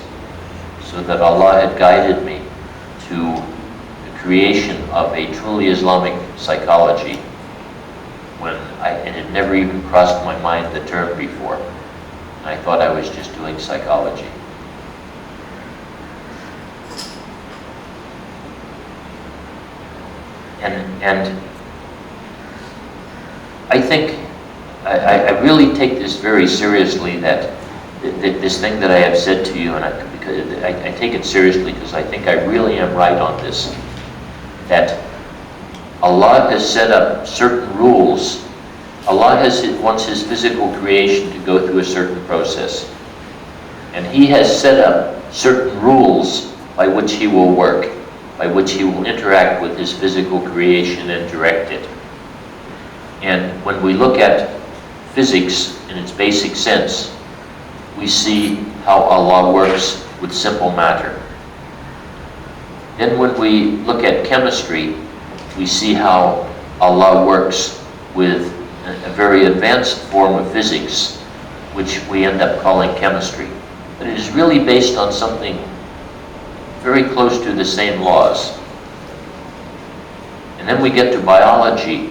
A: so that Allah had guided me to the creation of a truly Islamic psychology when it had never even crossed my mind the term before. I thought I was just doing psychology. And I think I really take this very seriously, that this thing that I have said to you, and I take it seriously because I think I really am right on this, that Allah has set up certain rules. Allah wants His physical creation to go through a certain process. And he has set up certain rules by which he will work, by which he will interact with his physical creation and direct it. And when we look at physics in its basic sense, we see how Allah works with simple matter. Then when we look at chemistry, we see how Allah works with a very advanced form of physics, which we end up calling chemistry. But it is really based on something very close to the same laws. And then we get to biology.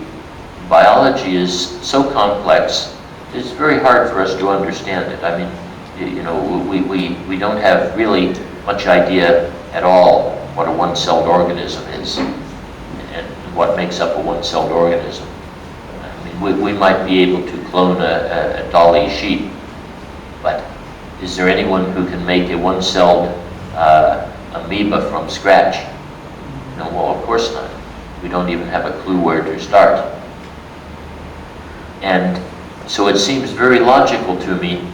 A: Biology is so complex, it's very hard for us to understand it. I mean, you know, we don't have really much idea at all what a one-celled organism is and what makes up a one-celled organism. I mean, we might be able to clone a Dolly sheep, but is there anyone who can make a one-celled amoeba from scratch? No, well, of course not. We don't even have a clue where to start. And so it seems very logical to me,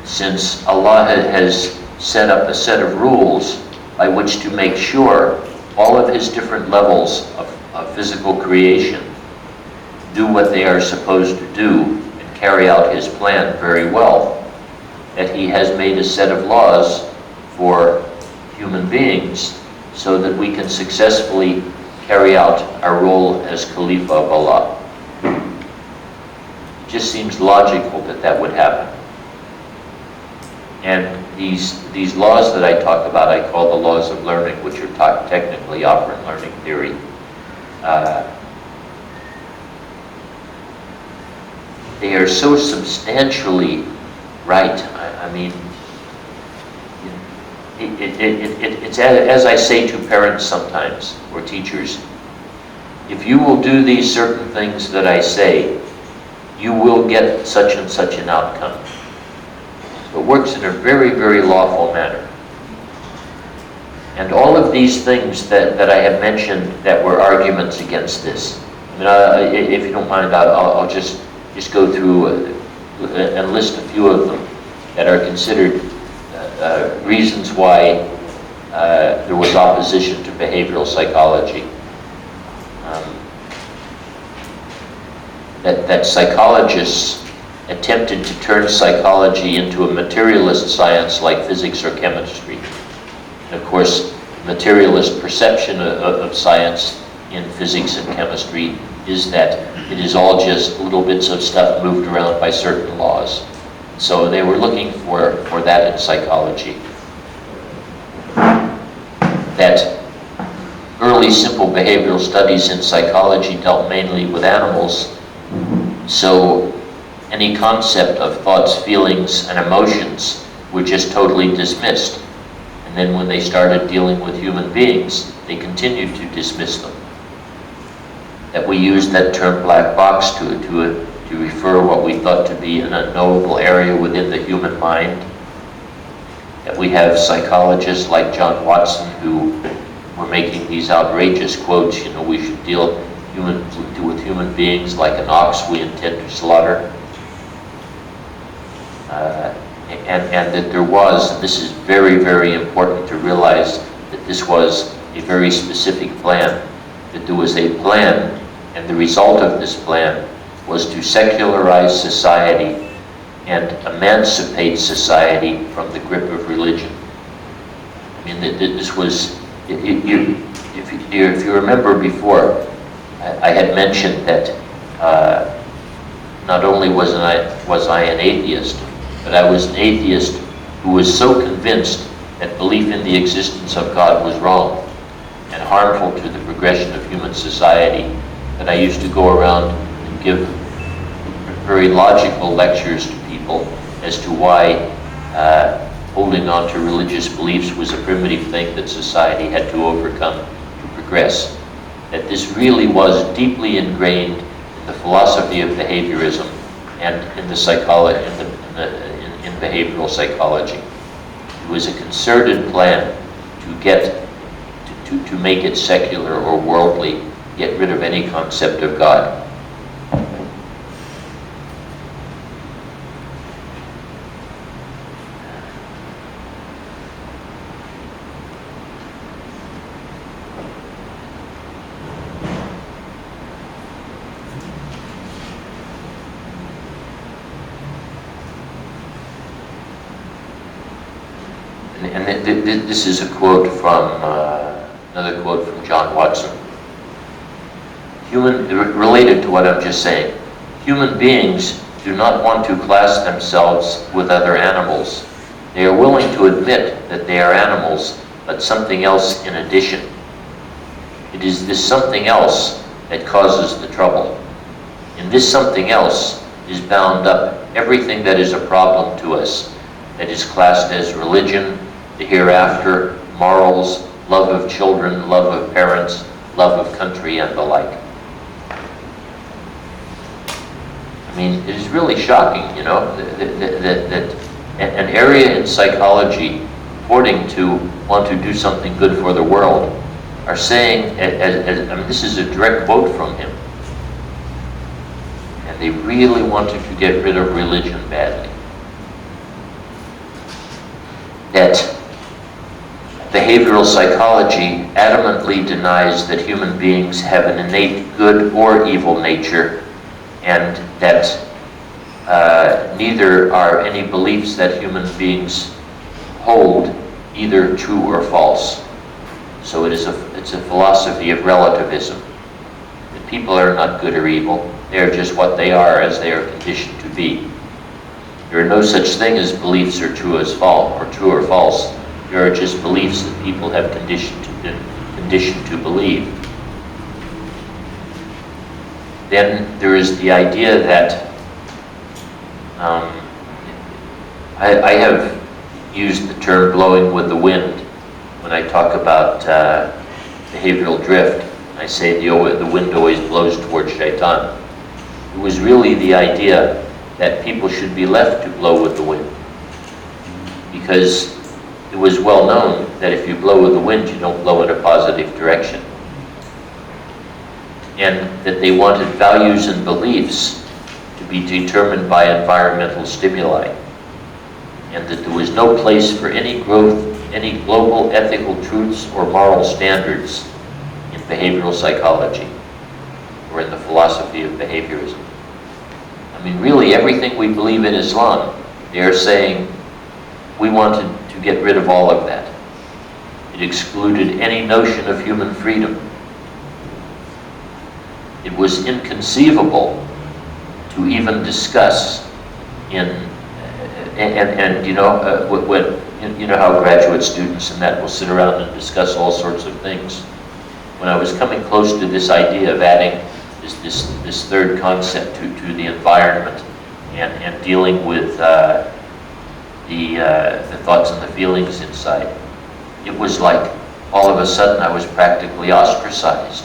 A: since Allah has set up a set of rules by which to make sure all of his different levels of physical creation do what they are supposed to do and carry out his plan very well, that he has made a set of laws for human beings so that we can successfully carry out our role as Khalifa of Allah. It just seems logical that that would happen. And these laws that I talk about, I call the laws of learning, which are technically operant learning theory. They are so substantially right. I mean, it's as I say to parents sometimes, or teachers, if you will do these certain things that I say, you will get such and such an outcome. So it works in a very, very lawful manner. And all of these things that I have mentioned that were arguments against this, I mean, if you don't mind, I'll just go through and list a few of them that are considered reasons why there was opposition to behavioral psychology. That psychologists attempted to turn psychology into a materialist science like physics or chemistry. And of course, materialist perception of science in physics and chemistry is that it is all just little bits of stuff moved around by certain laws. So they were looking for that in psychology. That early simple behavioral studies in psychology dealt mainly with animals, so any concept of thoughts, feelings, and emotions were just totally dismissed. And then when they started dealing with human beings, they continued to dismiss them. That we used that term black box to refer what we thought to be an unknowable area within the human mind. That we have psychologists like John Watson who were making these outrageous quotes, you know, we should deal with human beings like an ox we intend to slaughter. And that there was, and this is very, very important to realize, that this was a very specific plan, that there was a plan, and the result of this plan was to secularize society and emancipate society from the grip of religion. I mean, this was, if you remember before, I had mentioned that not only was I an atheist, but I was an atheist who was so convinced that belief in the existence of God was wrong and harmful to the progression of human society, that I used to go around and give very logical lectures to people as to why holding on to religious beliefs was a primitive thing that society had to overcome to progress. That this really was deeply ingrained in the philosophy of behaviorism and in the psychology, in behavioral psychology. It was a concerted plan to make it secular or worldly, get rid of any concept of God. This is a quote from, another quote from John Watson. Related to what I'm just saying, human beings do not want to class themselves with other animals. They are willing to admit that they are animals, but something else in addition. It is this something else that causes the trouble. In this something else is bound up everything that is a problem to us, that is classed as religion, the hereafter, morals, love of children, love of parents, love of country, and the like. I mean, it is really shocking, you know, that an area in psychology purporting to want to do something good for the world are saying, I mean, this is a direct quote from him, and they really wanted to get rid of religion badly. That behavioral psychology adamantly denies that human beings have an innate good or evil nature, and that neither are any beliefs that human beings hold either true or false. So it's a philosophy of relativism. That people are not good or evil. They are just what they are as they are conditioned to be. There are no such thing as beliefs are true as false or true or false. There are just beliefs that people have been conditioned to believe. Then there is the idea that I have used the term blowing with the wind when I talk about behavioral drift. I say the wind always blows towards shaitan. It was really the idea that people should be left to blow with the wind, because it was well known that if you blow with the wind, you don't blow in a positive direction. And that they wanted values and beliefs to be determined by environmental stimuli, and that there was no place for any global ethical truths or moral standards in behavioral psychology or in the philosophy of behaviorism. I mean, really, everything we believe in Islam, they are saying we wanted to get rid of all of that. It excluded any notion of human freedom. It was inconceivable to even discuss and you know, when you know how graduate students and that will sit around and discuss all sorts of things. When I was coming close to this idea of adding this third concept to the environment and dealing with the thoughts and the feelings inside, it was like all of a sudden I was practically ostracized.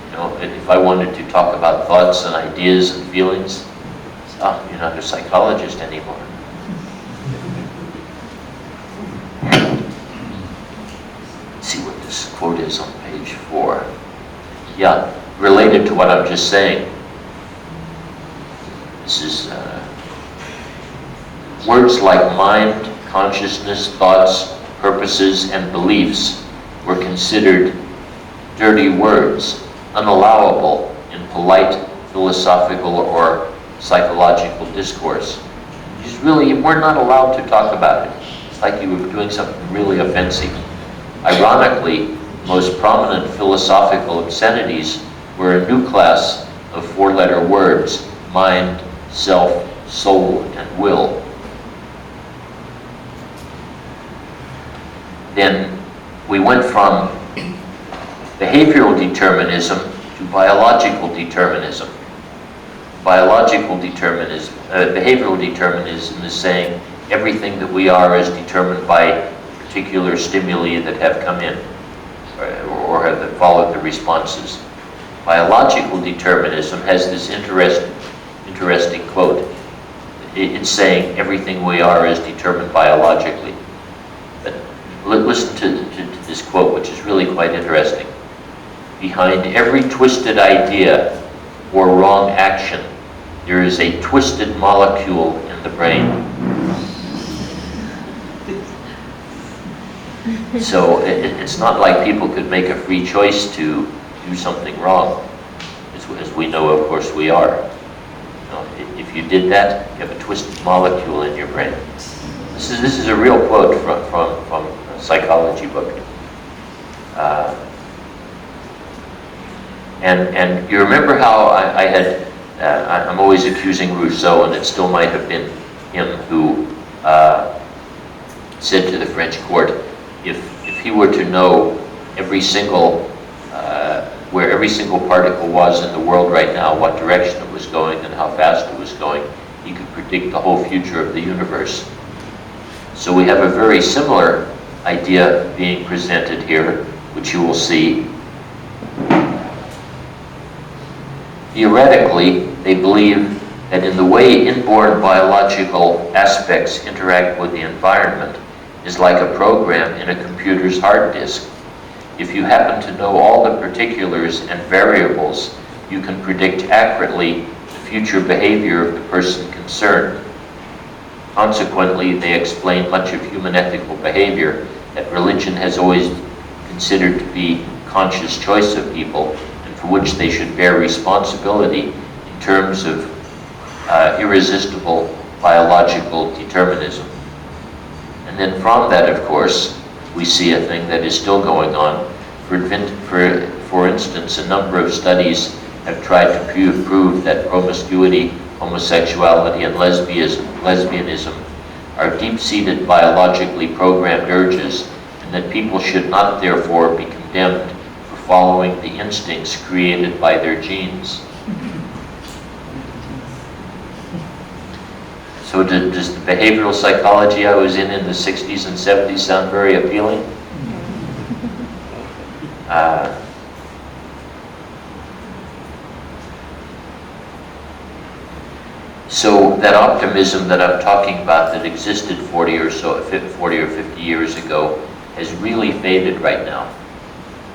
A: You know, if I wanted to talk about thoughts and ideas and feelings, oh, you're not a psychologist anymore. Let's see what this quote is on page 4. Yeah, related to what I'm just saying. This is words like mind, consciousness, thoughts, purposes, and beliefs were considered dirty words, unallowable in polite, philosophical, or psychological discourse. We're not allowed to talk about it. It's like you were doing something really offensive. Ironically, the most prominent philosophical obscenities were a new class of 4-letter words: mind, self, soul, and will. Then we went from behavioral determinism to biological determinism. Behavioral determinism is saying everything that we are is determined by particular stimuli that have come in or have followed the responses. Biological determinism has this interesting quote. It's saying everything we are is determined biologically. But listen to this quote, which is really quite interesting. Behind every twisted idea or wrong action, there is a twisted molecule in the brain. So it's not like people could make a free choice to do something wrong. As we know, of course, we are. If you did that, you have a twisted molecule in your brain. This is a real quote from a psychology book. And you remember how I had, I'm always accusing Rousseau, and it still might have been him who said to the French court, if he were to know every single, where every single particle was in the world right now, what direction it was going and how fast it was going, he could predict the whole future of the universe. So we have a very similar idea being presented here, which you will see. Theoretically, they believe that in the way inborn biological aspects interact with the environment is like a program in a computer's hard disk. If you happen to know all the particulars and variables, you can predict accurately the future behavior of the person concerned. Consequently, they explain much of human ethical behavior that religion has always considered to be conscious choice of people, and for which they should bear responsibility in terms of irresistible biological determinism. And then from that, of course, we see a thing that is still going on. For instance, a number of studies have tried to prove that promiscuity, homosexuality, and lesbianism are deep-seated biologically programmed urges, and that people should not therefore be condemned for following the instincts created by their genes. So does the behavioral psychology I was in the 60s and 70s sound very appealing? So that optimism that I'm talking about that existed 40 or 50 years ago has really faded right now.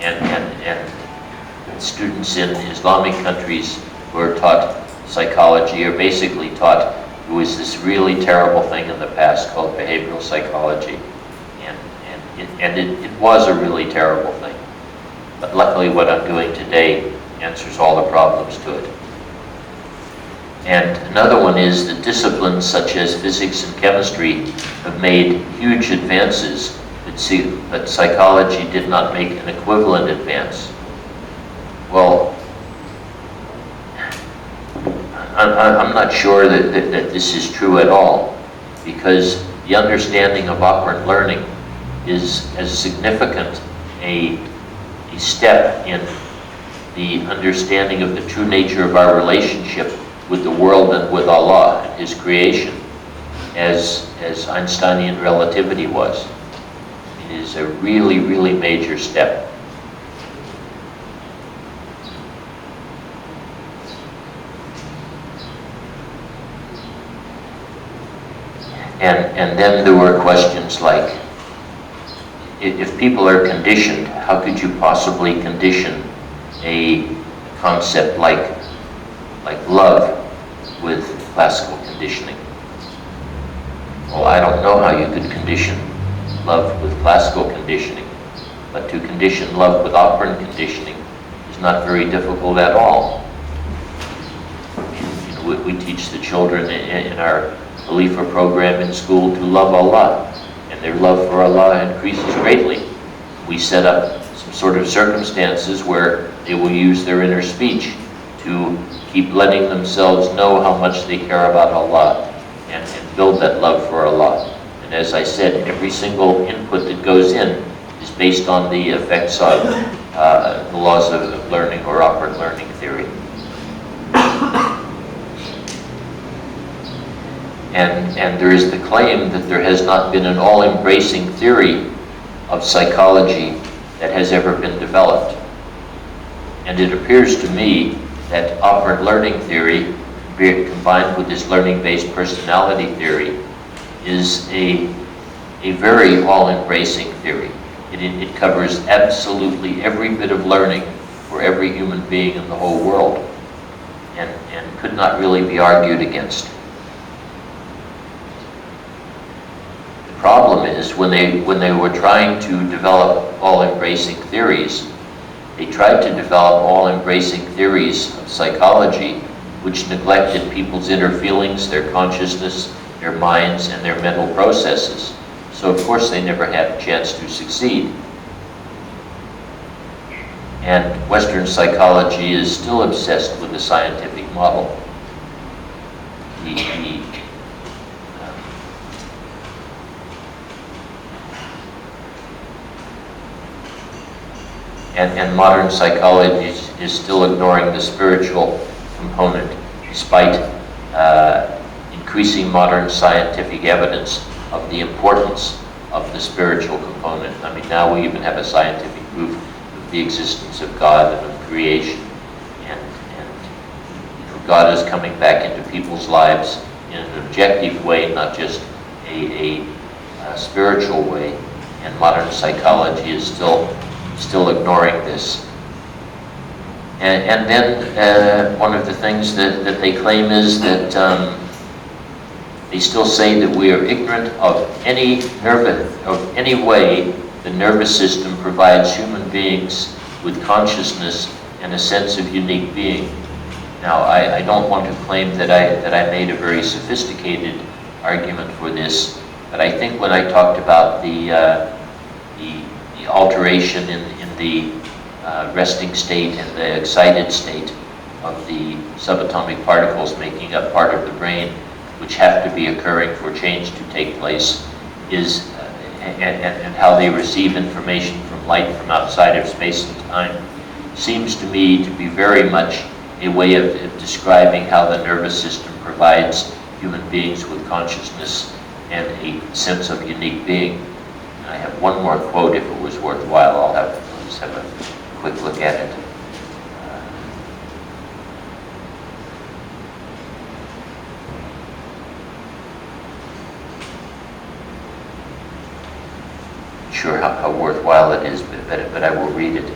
A: And students in Islamic countries who are taught psychology are basically taught there was this really terrible thing in the past called behavioral psychology. And it was a really terrible thing. But luckily what I'm doing today answers all the problems to it. And another one is that disciplines such as physics and chemistry have made huge advances, but psychology did not make an equivalent advance. Well, I'm not sure that this is true at all, because the understanding of operant learning is as significant a step in the understanding of the true nature of our relationship with the world and with Allah and His creation as Einsteinian relativity was. It is a really, really major step. And then there were questions like, if people are conditioned, how could you possibly condition a concept like love with classical conditioning? Well, I don't know how you could condition love with classical conditioning, but to condition love with operant conditioning is not very difficult at all. We teach the children in our Khalifah program in school to love Allah, and their love for Allah increases greatly. We set up some sort of circumstances where they will use their inner speech to keep letting themselves know how much they care about Allah and build that love for Allah. And as I said, every single input that goes in is based on the effects of the laws of learning or operant learning theory. And there is the claim that there has not been an all-embracing theory of psychology that has ever been developed. And it appears to me that operant learning theory, combined with this learning-based personality theory, is a very all-embracing theory. It covers absolutely every bit of learning for every human being in the whole world, and could not really be argued against. The problem is when they were trying to develop all-embracing theories, they tried to develop all-embracing theories of psychology which neglected people's inner feelings, their consciousness, their minds and their mental processes. So of course they never had a chance to succeed. And Western psychology is still obsessed with the scientific model. And modern psychology is still ignoring the spiritual component, despite increasing modern scientific evidence of the importance of the spiritual component. I mean, now we even have a scientific proof of the existence of God and of creation. And God is coming back into people's lives in an objective way, not just a spiritual way. And modern psychology is still ignoring this. And then one of the things that they claim is that they still say that we are ignorant of any way the nervous system provides human beings with consciousness and a sense of unique being. Now, I don't want to claim that I made a very sophisticated argument for this, but I think when I talked about the alteration in the resting state and the excited state of the subatomic particles making up part of the brain, which have to be occurring for change to take place, is and how they receive information from light from outside of space and time, seems to me to be very much a way of describing how the nervous system provides human beings with consciousness and a sense of unique being. And I have one more quote if it was worthwhile. I'll just have a quick look at it. Sure how worthwhile it is, but I will read it.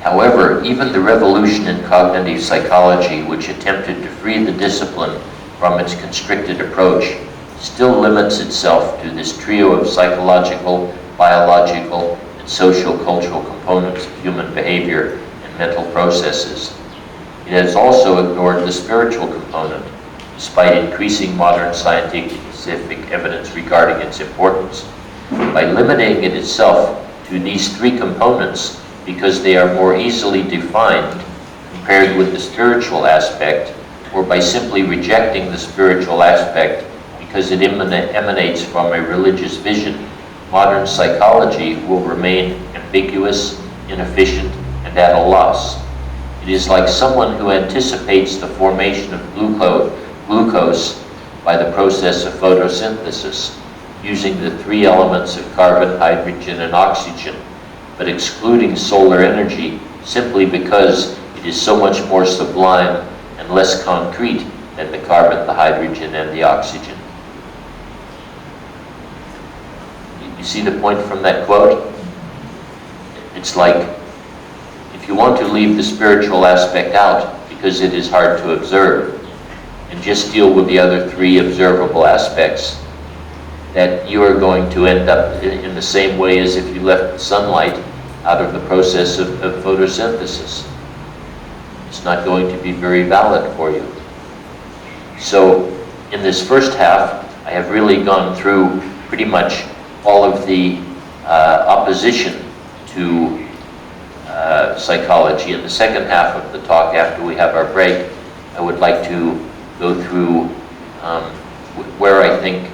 A: However, even the revolution in cognitive psychology, which attempted to free the discipline from its constricted approach, still limits itself to this trio of psychological, biological, and social-cultural components of human behavior and mental processes. It has also ignored the spiritual component, despite increasing modern scientific evidence regarding its importance. By limiting it itself to these three components, because they are more easily defined compared with the spiritual aspect, or by simply rejecting the spiritual aspect because it emanates from a religious vision, modern psychology will remain ambiguous, inefficient, and at a loss. It is like someone who anticipates the formation of glucose by the process of photosynthesis, using the three elements of carbon, hydrogen, and oxygen, but excluding solar energy simply because it is so much more sublime and less concrete than the carbon, the hydrogen, and the oxygen. You see the point from that quote? It's like, if you want to leave the spiritual aspect out because it is hard to observe, and just deal with the other three observable aspects, that you are going to end up in the same way as if you left the sunlight out of the process of photosynthesis. It's not going to be very valid for you. So in this first half, I have really gone through pretty much all of the opposition to psychology. In the second half of the talk, after we have our break, I would like to go through where I think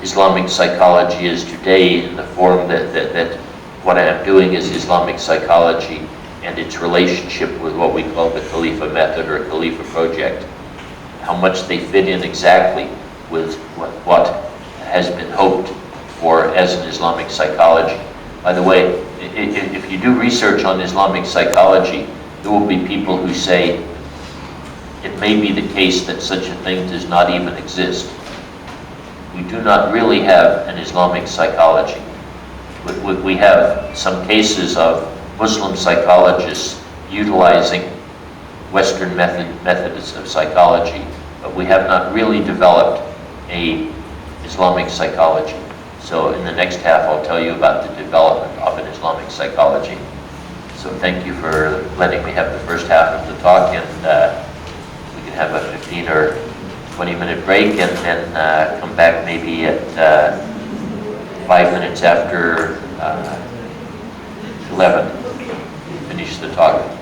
A: Islamic psychology is today, in the form that what I am doing is Islamic psychology and its relationship with what we call the Khalifa method or Khalifa project. How much they fit in exactly with what has been hoped for as an Islamic psychology. By the way, if you do research on Islamic psychology, there will be people who say it may be the case that such a thing does not even exist. We do not really have an Islamic psychology. We have some cases of Muslim psychologists utilizing Western methods of psychology, but we have not really developed an Islamic psychology. So in the next half, I'll tell you about the development of an Islamic psychology. So thank you for letting me have the first half of the talk, and we 20-minute break and come back maybe at 5 minutes after 11. Finish the talk.